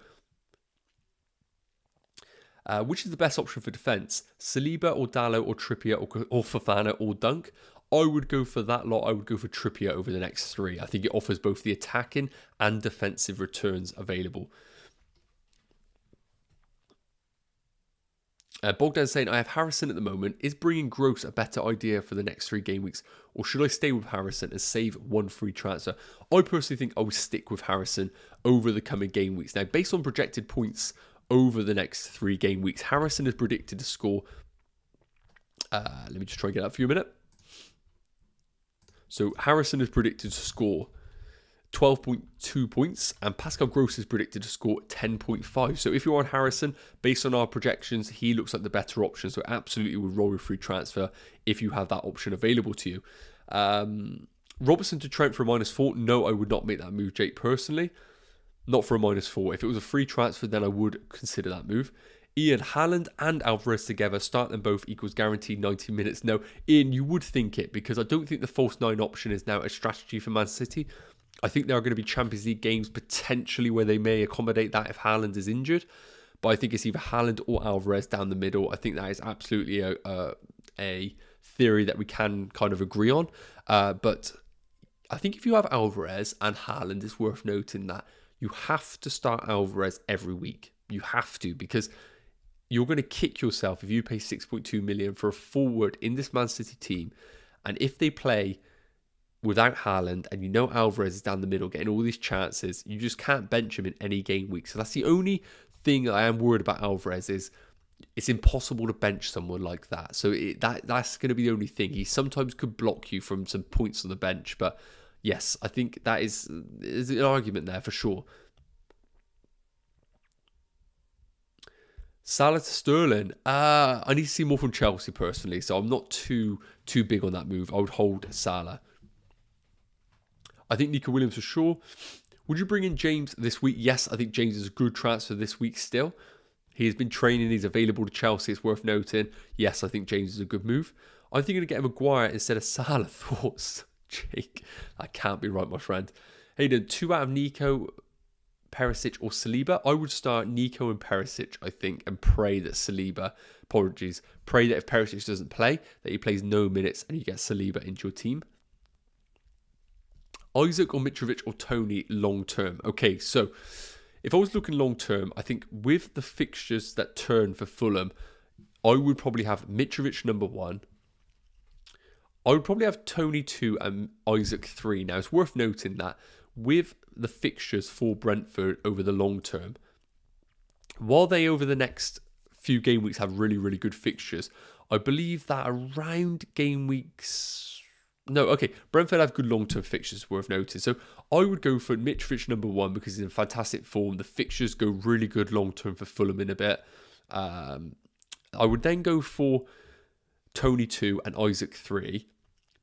Which is the best option for defence? Saliba or Dalot or Trippier or Fofana or Dunk? I would go for that lot. I would go for Trippier over the next 3. I think it offers both the attacking and defensive returns available. Bogdan saying, I have Harrison at the moment. Is bringing Gross a better idea for the next 3 game weeks? Or should I stay with Harrison and save 1 free transfer? I personally think I would stick with Harrison over the coming game weeks. Now, based on projected points over the next 3 game weeks, Harrison is predicted to score, let me just try and get that for you a minute. So Harrison is predicted to score 12.2 points and Pascal Gross is predicted to score 10.5. So if you're on Harrison, based on our projections, he looks like the better option. So absolutely would roll with free transfer if you have that option available to you. Robertson to Trent for a -4. No, I would not make that move, Jake, personally. Not for a -4. If it was a free transfer, then I would consider that move. Ian, Haaland and Alvarez together, start them both equals guaranteed 90 minutes. No, Ian, you would think it because I don't think the false 9 option is now a strategy for Man City. I think there are going to be Champions League games potentially where they may accommodate that if Haaland is injured. But I think it's either Haaland or Alvarez down the middle. I think that is absolutely a theory that we can kind of agree on. But I think if you have Alvarez and Haaland, it's worth noting that you have to start Alvarez every week. You have to, because you're going to kick yourself if you pay 6.2 million for a forward in this Man City team. And if they play without Haaland and you know Alvarez is down the middle getting all these chances, you just can't bench him in any game week. So that's the only thing that I am worried about Alvarez is it's impossible to bench someone like that. So that's going to be the only thing. He sometimes could block you from some points on the bench, but yes, I think that is an argument there for sure. Salah to Sterling. I need to see more from Chelsea personally, so I'm not too big on that move. I would hold Salah. I think Nico Williams for sure. Would you bring in James this week? Yes, I think James is a good transfer this week still. He has been training. He's available to Chelsea. It's worth noting. Yes, I think James is a good move. I'm thinking of getting Maguire instead of Salah. Thoughts? Jake, that can't be right, my friend. Hayden, 2 out of Nico, Perisic or Saliba. I would start Nico and Perisic, I think, and pray that Saliba, pray that if Perisic doesn't play, that he plays no minutes and you get Saliba into your team. Isak or Mitrovic or Tony long term. Okay, so if I was looking long term, I think with the fixtures that turn for Fulham, I would probably have Mitrovic number 1. I would probably have Tony 2 and Isak 3. Now, it's worth noting that with the fixtures for Brentford over the long term, while they over the next few game weeks have really, really good fixtures, I believe that around game weeks No, okay. Brentford have good long-term fixtures, worth noting. So I would go for Mitrovic #1 because he's in fantastic form. The fixtures go really good long-term for Fulham in a bit. I would then go for Tony 2 and Isak 3.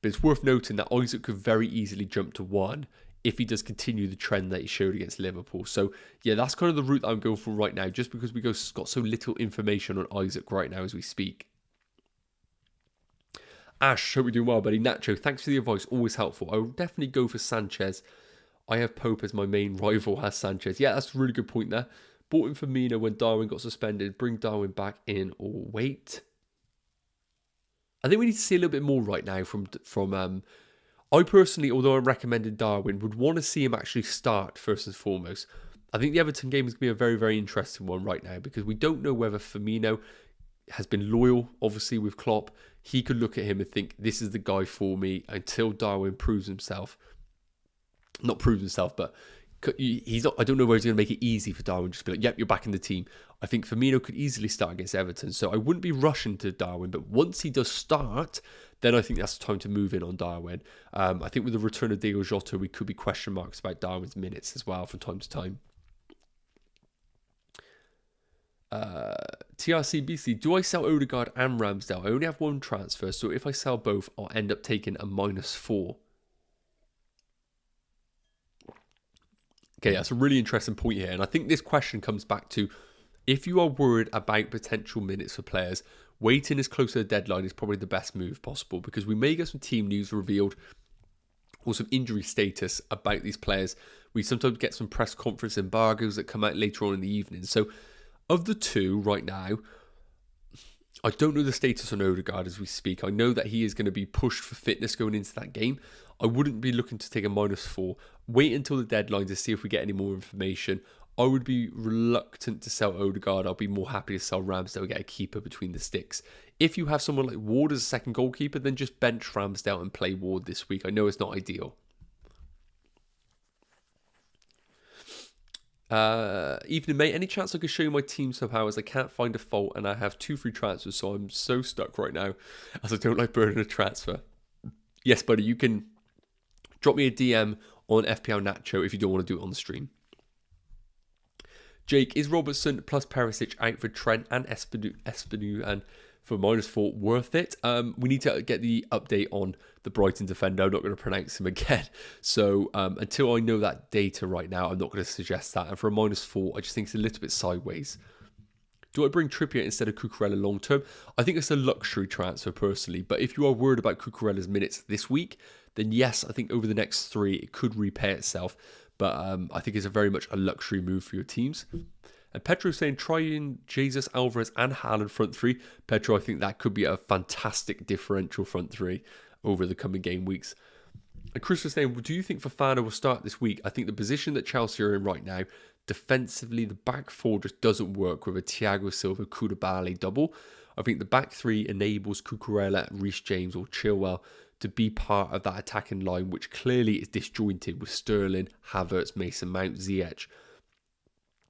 But it's worth noting that Isak could very easily jump to 1 if he does continue the trend that he showed against Liverpool. So, yeah, that's kind of the route that I'm going for right now, just because we got so little information on Isak right now as we speak. Ash, hope you're doing well, buddy. Nacho, thanks for the advice. Always helpful. I will definitely go for Sanchez. I have Pope as my main rival, has Sanchez. Yeah, that's a really good point there. Bought in Firmino when Darwin got suspended. Bring Darwin back in or wait. I think we need to see a little bit more right now from I personally, although I recommended Darwin, would want to see him actually start first and foremost. I think the Everton game is going to be a very, very interesting one right now because we don't know whether Firmino has been loyal, obviously, with Klopp. He could look at him and think, this is the guy for me until Darwin proves himself. Not proves himself, but he's not. I don't know where he's going to make it easy for Darwin. Just be like, yep, you're back in the team. I think Firmino could easily start against Everton. So I wouldn't be rushing to Darwin. But once he does start, then I think that's the time to move in on Darwin. I think with the return of Diogo Jota, we could be question marks about Darwin's minutes as well from time to time. TRCBC, do I sell Odegaard and Ramsdale? I only have one transfer, so if I sell both, I'll end up taking a -4. Okay, that's a really interesting point here, and I think this question comes back to if you are worried about potential minutes for players, waiting as close to the deadline is probably the best move possible because we may get some team news revealed or some injury status about these players. We sometimes get some press conference embargoes that come out later on in the evening. So of the two right now, I don't know the status on Odegaard as we speak. I know that he is going to be pushed for fitness going into that game. I wouldn't be looking to take a -4. Wait until the deadline to see if we get any more information. I would be reluctant to sell Odegaard. I'll be more happy to sell Ramsdale and get a keeper between the sticks. If you have someone like Ward as a second goalkeeper, then just bench Ramsdale and play Ward this week. I know it's not ideal. Evening, mate. Any chance I could show you my team somehow as I can't find a fault and I have 2 free transfers, so I'm so stuck right now as I don't like burning a transfer. Yes, buddy, you can drop me a DM on FPL Nacho if you don't want to do it on the stream. Jake, is Robertson plus Perisic out for Trent and Espinu and for -4 worth it? We need to get the update on the Brighton defender. I'm not going to pronounce him again. So until I know that data right now, I'm not going to suggest that. And for a -4, I just think it's a little bit sideways. Do I bring Trippier instead of Cucurella long term? I think it's a luxury transfer personally. But if you are worried about Cucurella's minutes this week, then yes, I think over the next 3, it could repay itself. But I think it's a very much a luxury move for your teams. And Petro saying, try in Jesus, Alvarez and Haaland front 3. Petro, I think that could be a fantastic differential front 3 over the coming game weeks. And Chris was saying, well, do you think Fofana will start this week? I think the position that Chelsea are in right now, defensively, the back 4 just doesn't work with a Thiago Silva, Koulibaly double. I think the back 3 enables Cucurella, Reece James or Chilwell to be part of that attacking line, which clearly is disjointed with Sterling, Havertz, Mason Mount, Ziyech.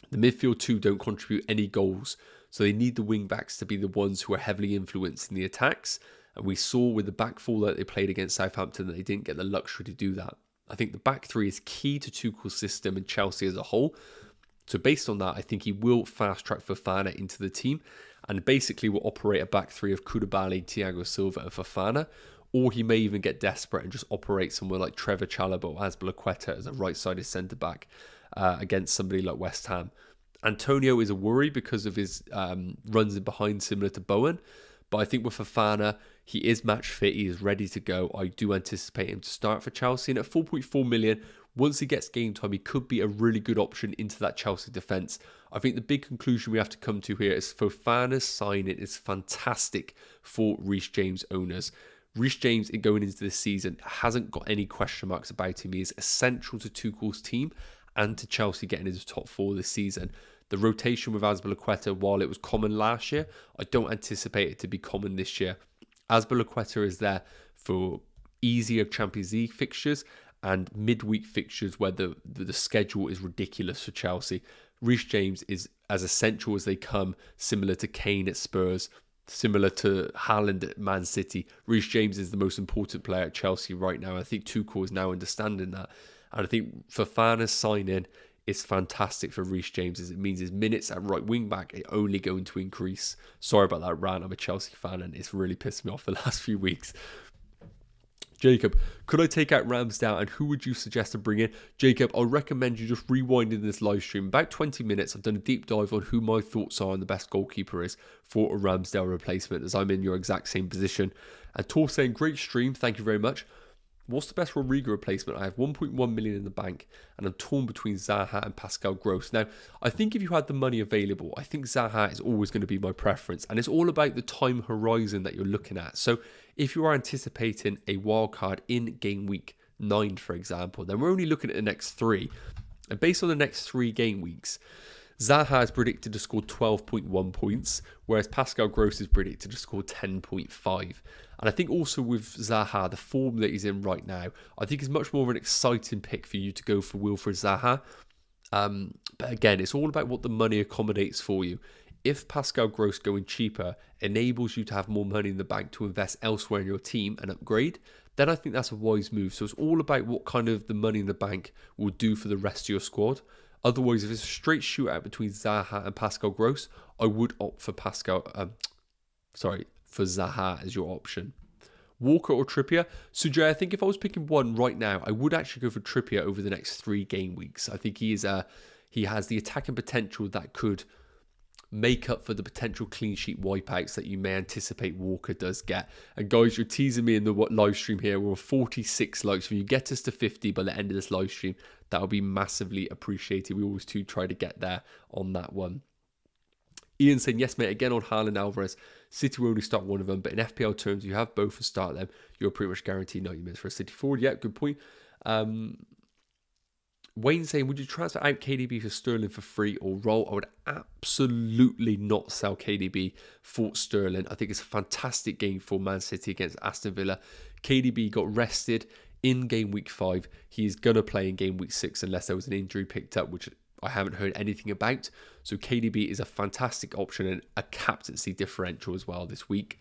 The midfield 2 don't contribute any goals, so they need the wing-backs to be the ones who are heavily influencing the attacks. And we saw with the back 4 that they played against Southampton that they didn't get the luxury to do that. I think the back 3 is key to Tuchel's system and Chelsea as a whole. So based on that, I think he will fast-track Fofana into the team and basically will operate a back 3 of Koulibaly, Thiago Silva and Fofana. Or he may even get desperate and just operate somewhere like Trevor Chalobah or Azpilicueta as a right-sided centre-back against somebody like West Ham. Antonio is a worry because of his runs in behind similar to Bowen. But I think with Fofana, he is match fit. He is ready to go. I do anticipate him to start for Chelsea. And at 4.4 million, once he gets game time, he could be a really good option into that Chelsea defence. I think the big conclusion we have to come to here is Fofana's signing is fantastic for Reece James owners. Reece James, going into this season, hasn't got any question marks about him. He is essential to Tuchel's team and to Chelsea getting into the top 4 this season. The rotation with Azpilicueta, while it was common last year, I don't anticipate it to be common this year. Azpilicueta is there for easier Champions League fixtures and midweek fixtures where the schedule is ridiculous for Chelsea. Reece James is as essential as they come, similar to Kane at Spurs. similar to Haaland at Man City. Reece James is the most important player at Chelsea right now. I think Tuchel is now understanding that. And I think Fofana's signing is fantastic for Reece James, as it means his minutes at right wing back are only going to increase. Sorry about that rant. I'm a Chelsea fan and it's really pissed me off the last few weeks. Jacob, could I take out Ramsdale and who would you suggest to bring in? Jacob, I recommend you just rewinding this live stream. About 20 minutes, I've done a deep dive on who my thoughts are on the best goalkeeper is for a Ramsdale replacement, as I'm in your exact same position. And Tor saying, great stream, thank you very much. What's the best Rodrigo replacement? I have 1.1 million in the bank and I'm torn between Zaha and Pascal Gross. Now, I think if you had the money available, I think Zaha is always going to be my preference. And it's all about the time horizon that you're looking at. So if you are anticipating a wildcard in game week 9, for example, then we're only looking at the next 3. And based on the next 3 game weeks, Zaha is predicted to score 12.1 points, whereas Pascal Gross is predicted to score 10.5. And I think also with Zaha, the form that he's in right now, I think is much more of an exciting pick for you to go for Wilfried Zaha. But again, it's all about what the money accommodates for you. If Pascal Gross going cheaper enables you to have more money in the bank to invest elsewhere in your team and upgrade, then I think that's a wise move. So it's all about what kind of the money in the bank will do for the rest of your squad. Otherwise, if it's a straight shootout between Zaha and Pascal Gross, I would opt for for Zaha as your option. Walker or Trippier? So Jay, I think if I was picking one right now, I would actually go for Trippier over the next 3 game weeks. I think he has the attacking potential that could make up for the potential clean sheet wipeouts that you may anticipate Walker does get. And guys, you're teasing me in the live stream here. We're 46 likes. If you get us to 50 by the end of this live stream, that would be massively appreciated. We always do try to get there on that one. Ian saying, yes, mate, again on Haaland, Alvarez. City will only start one of them, but in FPL terms, you have both to start them. You're pretty much guaranteed 90 minutes for a City forward. Yeah, good point. Wayne saying, would you transfer out KDB for Sterling for free or roll? I would absolutely not sell KDB for Sterling. I think it's a fantastic game for Man City against Aston Villa. KDB got rested in game week 5. He's going to play in game week 6 unless there was an injury picked up, which I haven't heard anything about. So KDB is a fantastic option and a captaincy differential as well this week.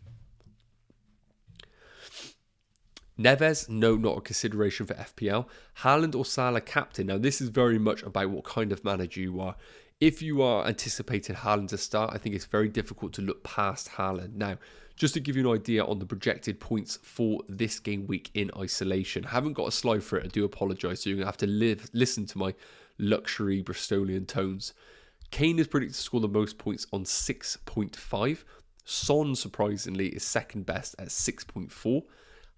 Neves, no, not a consideration for FPL. Haaland or Salah captain. Now, this is very much about what kind of manager you are. If you are anticipating Haaland to start, I think it's very difficult to look past Haaland. Now, just to give you an idea on the projected points for this game week in isolation. I haven't got a slide for it. I do apologise. So you're going to have to listen to my luxury Bristolian tones. Kane is predicted to score the most points on 6.5. Son, surprisingly, is second best at 6.4.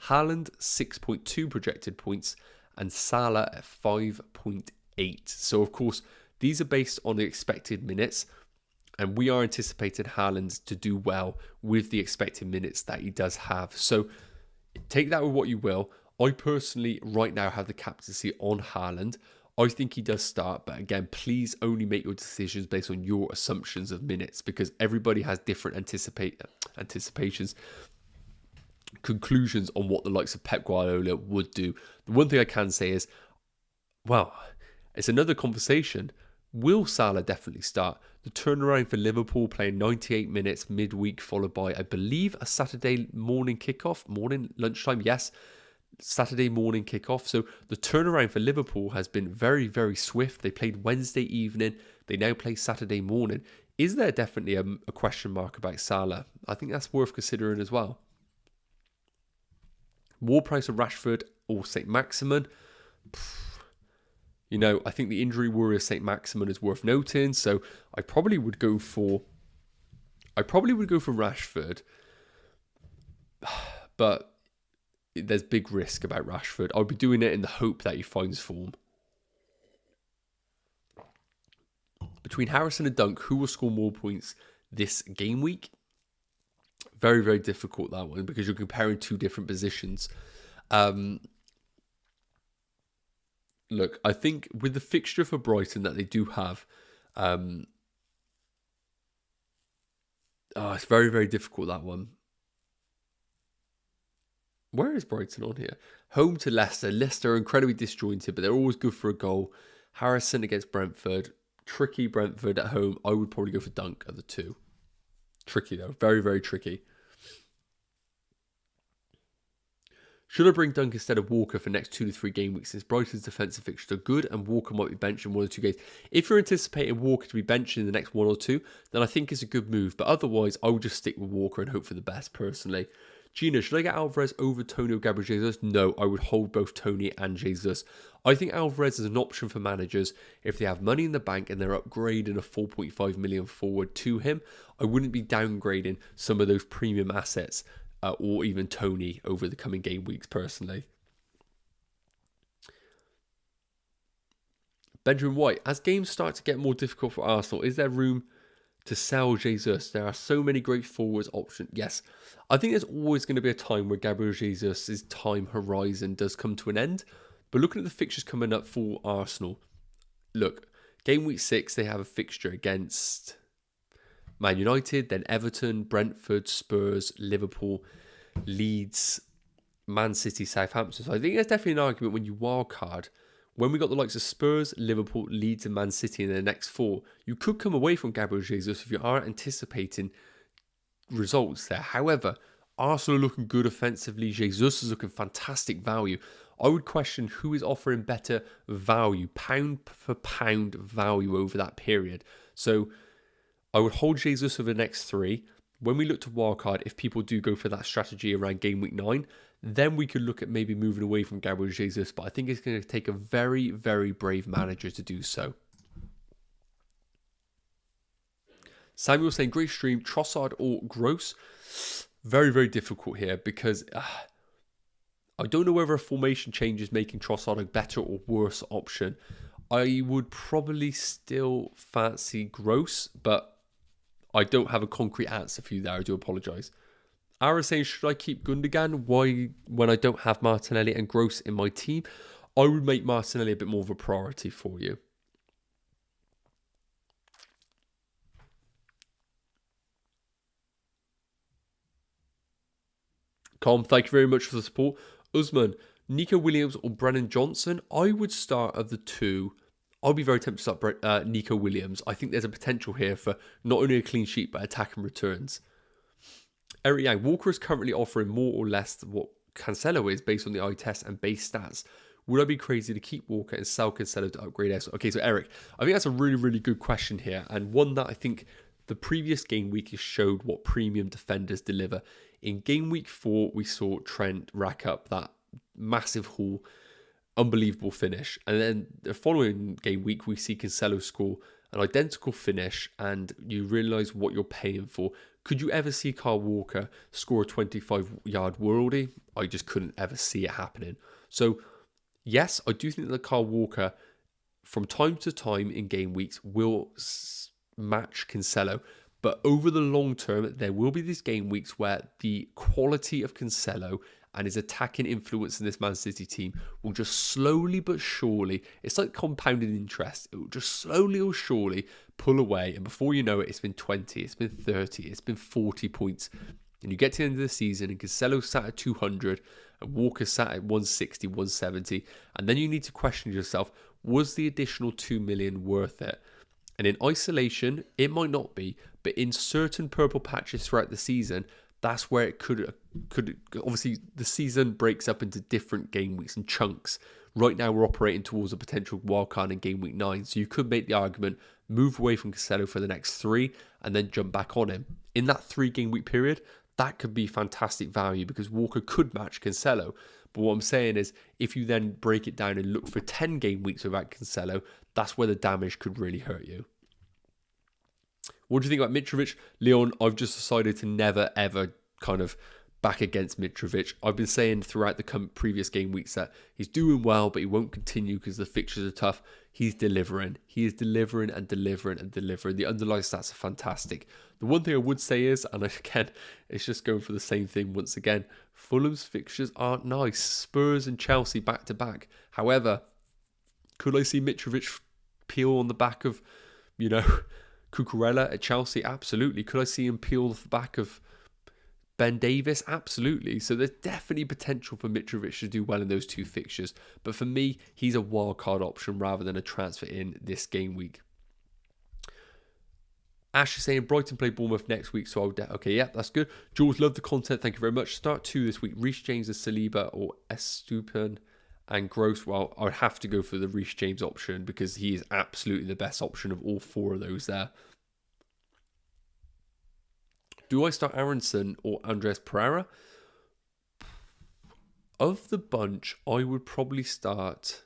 Haaland, 6.2 projected points, and Salah at 5.8. So, of course, these are based on the expected minutes, and we are anticipating Haaland to do well with the expected minutes that he does have. So, take that with what you will. I personally, right now, have the captaincy on Haaland. I think he does start, but again, please only make your decisions based on your assumptions of minutes, because everybody has different anticipations, conclusions on what the likes of Pep Guardiola would do. The one thing I can say is, well, it's another conversation. Will Salah definitely start? The turnaround for Liverpool playing 98 minutes midweek, followed by, I believe, a Saturday morning kickoff, lunchtime, yes. Saturday morning kickoff. So the turnaround for Liverpool has been very, very swift. They played Wednesday evening. They now play Saturday morning. Is there definitely a question mark about Salah? I think that's worth considering as well. More price of Rashford or St. Maximin? You know, I think the injury worry of St. Maximin is worth noting. So I probably would go for Rashford. But there's big risk about Rashford. I'll be doing it in the hope that he finds form. Between Harrison and Dunk, who will score more points this game week? Very, very difficult, that one, because you're comparing 2 different positions. Look, I think with the fixture for Brighton that they do have, it's very, very difficult, that one. Where is Brighton on here? Home to Leicester. Leicester are incredibly disjointed, but they're always good for a goal. Harrison against Brentford. Tricky Brentford at home. I would probably go for Dunk at the 2. Tricky though. Very, very tricky. Should I bring Dunk instead of Walker for next 2 to 3 game weeks since Brighton's defensive fixtures are good and Walker might be benched in 1 or 2 games? If you're anticipating Walker to be benched in the next 1 or 2, then I think it's a good move. But otherwise, I would just stick with Walker and hope for the best personally. Gina, should I get Alvarez over Tony or Gabriel Jesus? No, I would hold both Tony and Jesus. I think Alvarez is an option for managers if they have money in the bank and they're upgrading a 4.5 million forward to him. I wouldn't be downgrading some of those premium assets or even Tony over the coming game weeks personally. Benjamin White, as games start to get more difficult for Arsenal, is there room to sell Jesus? There are so many great forwards options. Yes, I think there's always going to be a time where Gabriel Jesus' time horizon does come to an end. But looking at the fixtures coming up for Arsenal, look, game week 6, they have a fixture against Man United, then Everton, Brentford, Spurs, Liverpool, Leeds, Man City, Southampton. So I think there's definitely an argument when you wildcard, when we got the likes of Spurs, Liverpool, Leeds and Man City in the next 4, you could come away from Gabriel Jesus if you are anticipating results there. However, Arsenal are looking good offensively. Jesus is looking fantastic value. I would question who is offering better value, pound for pound value over that period. So I would hold Jesus for the next 3. When we look to wildcard, if people do go for that strategy around game week 9, then we could look at maybe moving away from Gabriel Jesus. But I think it's going to take a very, very brave manager to do so. Samuel saying, great stream, Trossard or Gross? Very, very difficult here because I don't know whether a formation change is making Trossard a better or worse option. I would probably still fancy Gross, but I don't have a concrete answer for you there. I do apologise. Ara saying, should I keep Gundogan? Why, when I don't have Martinelli and Gross in my team? I would make Martinelli a bit more of a priority for you. Calm, thank you very much for the support. Usman, Nico Williams or Brennan Johnson? I would start of the 2. I'll be very tempted to start Nico Williams. I think there's a potential here for not only a clean sheet, but attacking returns. Eric Yang, Walker is currently offering more or less than what Cancelo is based on the eye test and base stats. Would I be crazy to keep Walker and sell Cancelo to upgrade us? Okay, so Eric, I think that's a really, really good question here. And one that I think the previous game week has showed what premium defenders deliver. In game week 4, we saw Trent rack up that massive haul, unbelievable finish. And then the following game week, we see Cancelo score an identical finish and you realise what you're paying for. Could you ever see Kyle Walker score a 25-yard worldie? I just couldn't ever see it happening. So, yes, I do think that Kyle Walker, from time to time in game weeks, will match Cancelo. But over the long term, there will be these game weeks where the quality of Cancelo and his attacking influence in this Man City team will just slowly but surely, it's like compounded interest, it will just slowly or surely pull away. And before you know it, it's been 20, it's been 30, it's been 40 points. And you get to the end of the season and Cancelo sat at 200 and Walker sat at 160, 170. And then you need to question yourself, was the additional 2 million worth it? And in isolation, it might not be, but in certain purple patches throughout the season, that's where it could obviously the season breaks up into different game weeks and chunks. Right now we're operating towards a potential wildcard in game week 9. So you could make the argument, move away from Cancelo for the next 3 and then jump back on him. In that 3 game week period, that could be fantastic value because Walker could match Cancelo. But what I'm saying is if you then break it down and look for 10 game weeks without Cancelo, that's where the damage could really hurt you. What do you think about Mitrovic? Leon, I've just decided to never, ever kind of back against Mitrovic. I've been saying throughout the previous game weeks that he's doing well, but he won't continue because the fixtures are tough. He's delivering. He is delivering and delivering and delivering. The underlying stats are fantastic. The one thing I would say is, and again, it's just going for the same thing once again, Fulham's fixtures aren't nice. Spurs and Chelsea back to back. However, could I see Mitrovic peel on the back of, Cucurella at Chelsea? Absolutely. Could I see him peel off the back of Ben Davis? Absolutely. So there's definitely potential for Mitrovic to do well in those 2 fixtures. But for me, he's a wildcard option rather than a transfer in this game week. Ash is saying Brighton play Bournemouth next week, so I'll okay, yeah, that's good. Jules, love the content. Thank you very much. Start 2 this week. Reece James as Saliba or Estupiñán and Gross. Well, I would have to go for the Reece James option because he is absolutely the best option of all 4 of those there. Do I start Aronson or Andres Pereira? Of the bunch, I would probably start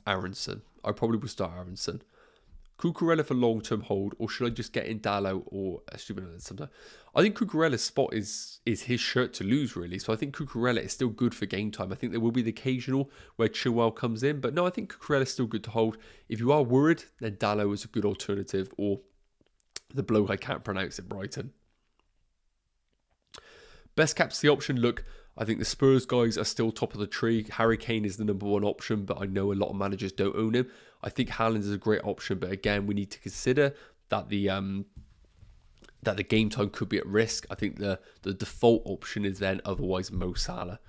Aronson. I probably would start Aronson. Cucurella for long-term hold, or should I just get in Dalot or Estupiñán sometime? I think Cucurella's spot is his shirt to lose, really. So I think Cucurella is still good for game time. I think there will be the occasional where Chilwell comes in, but no, I think Cucurella is still good to hold. If you are worried, then Dalot is a good alternative, or the bloke I can't pronounce at Brighton. Best captaincy option, look, I think the Spurs guys are still top of the tree. Harry Kane is the number 1 option, but I know a lot of managers don't own him. I think Haaland is a great option, but again, we need to consider that the game time could be at risk. I think the default option is then otherwise Mo Salah.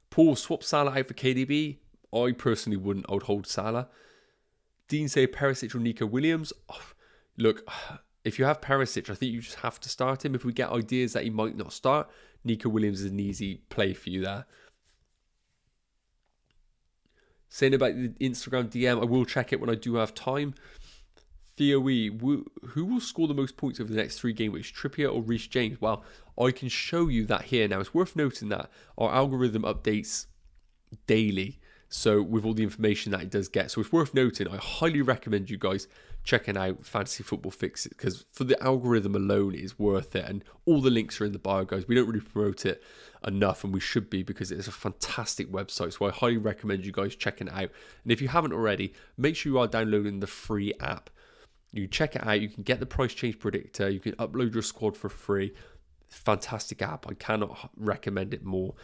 Paul, swap Salah out for KDB. I personally wouldn't. I would hold Salah. Dean say Perisic or Nico Williams. Oh, look, if you have Perisic, I think you just have to start him. If we get ideas that he might not start, Nico Williams is an easy play for you there. Saying about the Instagram DM, I will check it when I do have time. Theo E, who will score the most points over the next 3 game weeks, Trippier or Reece James? Well, I can show you that here. Now, it's worth noting that our algorithm updates daily, so with all the information that it does get. So it's worth noting, I highly recommend you guys checking out Fantasy Football Fix, because for the algorithm alone, it is worth it. And all the links are in the bio, guys. We don't really promote it enough, and we should be, because it is a fantastic website. So I highly recommend you guys checking it out. And if you haven't already, make sure you are downloading the free app. You check it out. You can get the price change predictor. You can upload your squad for free. Fantastic app. I cannot recommend it more.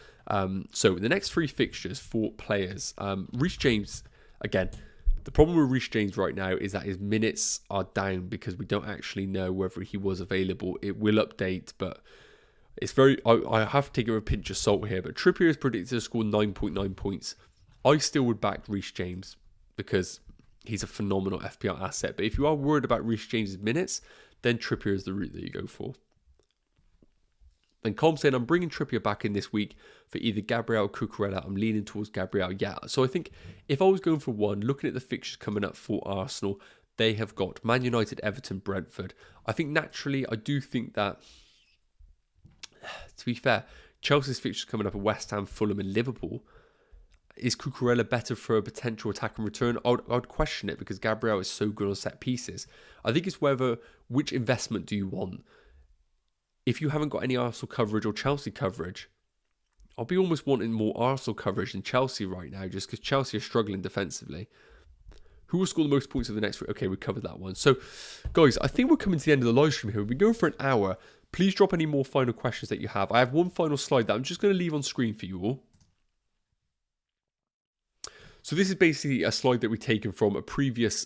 So the next 3 fixtures for players. Reece James, again, the problem with Reece James right now is that his minutes are down because we don't actually know whether he was available. It will update, but it's very... I have to take it with a pinch of salt here, but Trippier is predicted to score 9.9 points. I still would back Reece James because he's a phenomenal FPL asset. But if you are worried about Reece James' minutes, then Trippier is the route that you go for. Then Com saying, I'm bringing Trippier back in this week for either Gabriel or Cucurella. I'm leaning towards Gabriel. Yeah, so I think if I was going for one, looking at the fixtures coming up for Arsenal, they have got Man United, Everton, Brentford. I think naturally, I do think that, to be fair, Chelsea's fixtures coming up are West Ham, Fulham and Liverpool. Is Cucurella better for a potential attack and return? I'd question it because Gabriel is so good on set pieces. I think it's which investment do you want? If you haven't got any Arsenal coverage or Chelsea coverage, I'll be almost wanting more Arsenal coverage than Chelsea right now, just because Chelsea are struggling defensively. Who will score the most points over the next week? Okay, we covered that one. So, guys, I think we're coming to the end of the live stream here. We've been going for an hour. Please drop any more final questions that you have. I have one final slide that I'm just going to leave on screen for you all. So this is basically a slide that we've taken from a previous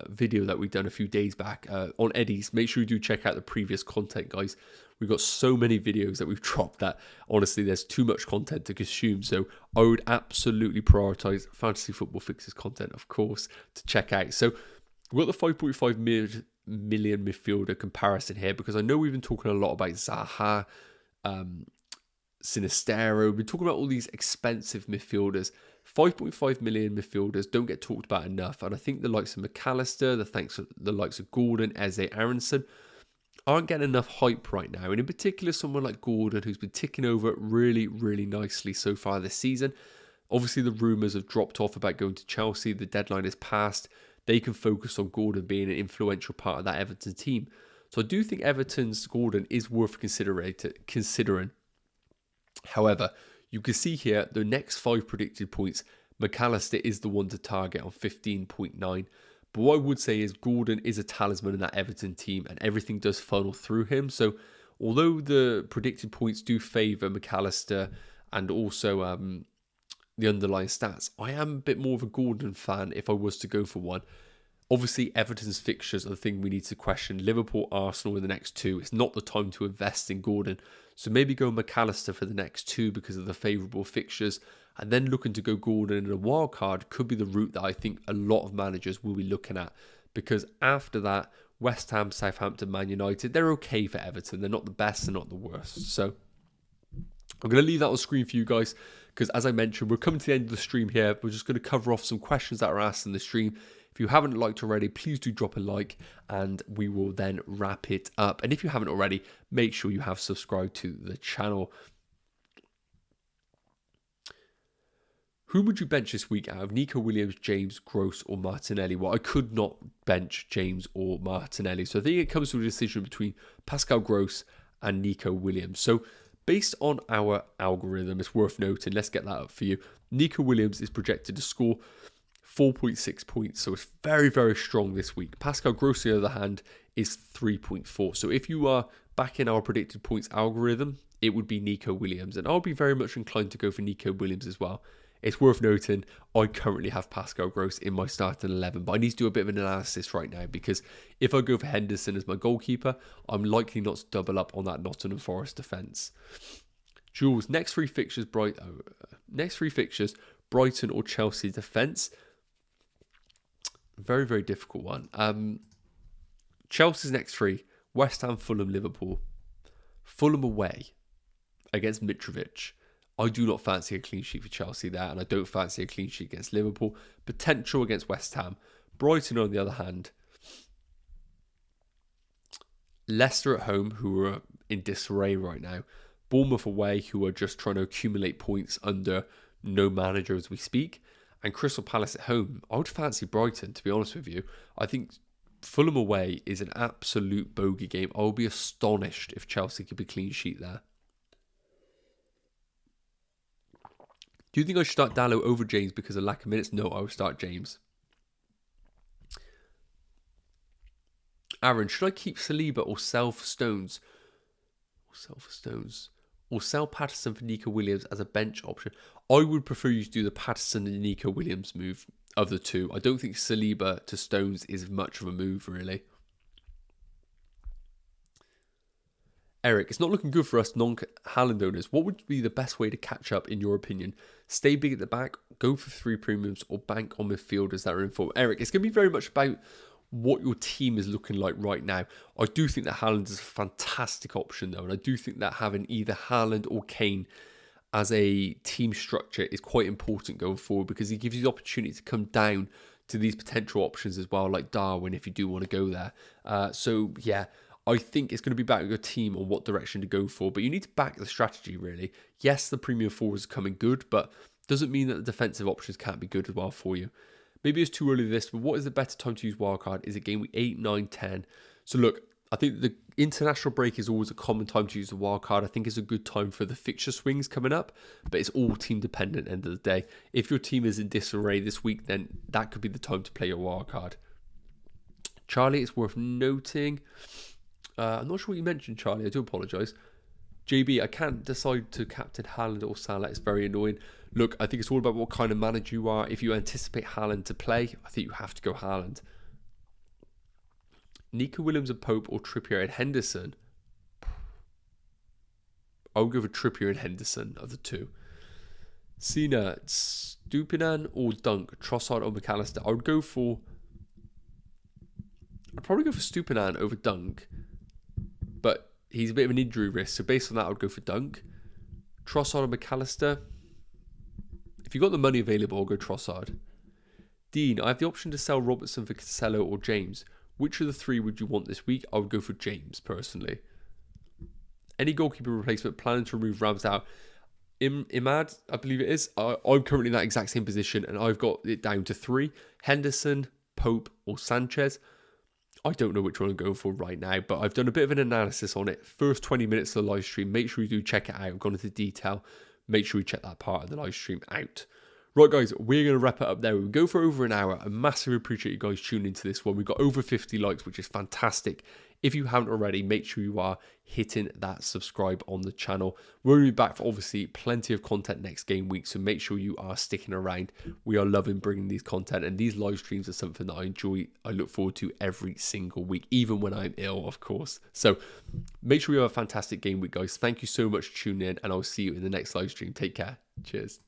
video that we've done a few days back on Eddie's. Make sure you do check out the previous content, guys. We've got so many videos that we've dropped that, honestly, there's too much content to consume. So I would absolutely prioritize Fantasy Football Fixes content, of course, to check out. So we've got the 5.5 million midfielder comparison here, because I know we've been talking a lot about Zaha, Sinistero. We've been talking about all these expensive midfielders. 5.5 million midfielders don't get talked about enough, and I think the likes of McAllister, the likes of Gordon, Eze, Aronson aren't getting enough hype right now, and in particular someone like Gordon, who's been ticking over really, really nicely so far this season. Obviously the rumours have dropped off about going to Chelsea, the deadline is passed, they can focus on Gordon being an influential part of that Everton team. So I do think Everton's Gordon is worth considering. However, you can see here, the next 5 predicted points, McAllister is the one to target on 15.9. But what I would say is Gordon is a talisman in that Everton team, and everything does funnel through him. So although the predicted points do favour McAllister and also the underlying stats, I am a bit more of a Gordon fan if I was to go for one. Obviously, Everton's fixtures are the thing we need to question. Liverpool, Arsenal in the next 2. It's not the time to invest in Gordon. So maybe go McAllister for the next 2 because of the favourable fixtures. And then looking to go Gordon in a wildcard could be the route that I think a lot of managers will be looking at. because after that, West Ham, Southampton, Man United, they're okay for Everton. They're not the best, they're not the worst. So I'm going to leave that on screen for you guys, because as I mentioned, we're coming to the end of the stream here. We're just going to cover off some questions that are asked in the stream. If you haven't liked already, please do drop a like, and we will then wrap it up. And if you haven't already, make sure you have subscribed to the channel. Who would you bench this week out of Nico Williams, James, Gross, or Martinelli? Well, I could not bench James or Martinelli. So I think it comes to a decision between Pascal Gross and Nico Williams. So based on our algorithm, it's worth noting, let's get that up for you. Nico Williams is projected to score 4.6 points. So it's very, very strong this week. Pascal Gross, on the other hand, is 3.4. So if you are back in our predicted points algorithm, it would be Nico Williams. And I'll be very much inclined to go for Nico Williams as well. It's worth noting, I currently have Pascal Gross in my starting 11, but I need to do a bit of an analysis right now, because if I go for Henderson as my goalkeeper, I'm likely not to double up on that Nottingham Forest defence. Jules, next three fixtures, Brighton or Chelsea defence. Very, very difficult one. Chelsea's next three: West Ham, Fulham, Liverpool. Fulham away against Mitrovic. I do not fancy a clean sheet for Chelsea there, and I don't fancy a clean sheet against Liverpool. Potential against West Ham. Brighton, on the other hand. Leicester at home, who are in disarray right now. Bournemouth away, who are just trying to accumulate points under no manager as we speak. And Crystal Palace at home. I would fancy Brighton, to be honest with you. I think Fulham away is an absolute bogey game. I will be astonished if Chelsea could be clean sheet there. Do you think I should start Dalot over James because of lack of minutes? No, I would start James. Aaron, should I keep Saliba or sell for Stones? Or sell Patterson for Nico Williams as a bench option? I would prefer you to do the Patterson and Nico Williams move of the two. I don't think Saliba to Stones is much of a move, really. Eric, it's not looking good for us non-Haaland owners. What would be the best way to catch up, in your opinion? Stay big at the back, go for 3 premiums, or bank on midfielders that are in form? Eric, it's going to be very much about what your team is looking like right now. I do think that Haaland is a fantastic option, though, and I do think that having either Haaland or Kane as a team structure is quite important going forward, because he gives you the opportunity to come down to these potential options as well, like Darwin, if you do want to go there. So, yeah, I think it's going to be about your team on what direction to go for, but you need to back the strategy, really. Yes, the premium forwards are coming good, but doesn't mean that the defensive options can't be good as well for you. Maybe it's too early this, but what is the better time to use Wildcard? Is it game week 8, 9, 10? So look, I think the international break is always a common time to use the Wildcard. I think it's a good time for the fixture swings coming up, but it's all team dependent at the end of the day. If your team is in disarray this week, then that could be the time to play your Wildcard. Charlie, it's worth noting. I'm not sure what you mentioned, Charlie. I do apologise. JB, I can't decide to captain Haaland or Salah. It's very annoying. Look, I think it's all about what kind of manager you are. If you anticipate Haaland to play, I think you have to go Haaland. Nico Williams and Pope or Trippier and Henderson? I would go for Trippier and Henderson of the two. Cena, Stupinan or Dunk? Trossard or McAllister? I'd probably go for Stupinan over Dunk, but he's a bit of an injury risk, so based on that, I would go for Dunk. Trossard or McAllister? If you've got the money available, I'll go Trossard. Dean, I have the option to sell Robertson for Cancelo or James. Which of the three would you want this week? I would go for James, personally. Any goalkeeper replacement, planning to remove Ramsdale? Imad, I believe it is. I'm currently in that exact same position, and I've got it down to 3. Henderson, Pope, or Sanchez. I don't know which one I'm going for right now, but I've done a bit of an analysis on it. First 20 minutes of the live stream. Make sure you do check it out. I've gone into detail. Make sure you check that part of the live stream out. Right, guys, we're going to wrap it up there. We go for over an hour. I massively appreciate you guys tuning into this one. We've got over 50 likes, which is fantastic. If you haven't already, make sure you are hitting that subscribe on the channel. We're going to be back for, obviously, plenty of content next game week, so make sure you are sticking around. We are loving bringing these content, and these live streams are something that I enjoy. I look forward to every single week, even when I'm ill, of course. So make sure you have a fantastic game week, guys. Thank you so much for tuning in, and I'll see you in the next live stream. Take care. Cheers.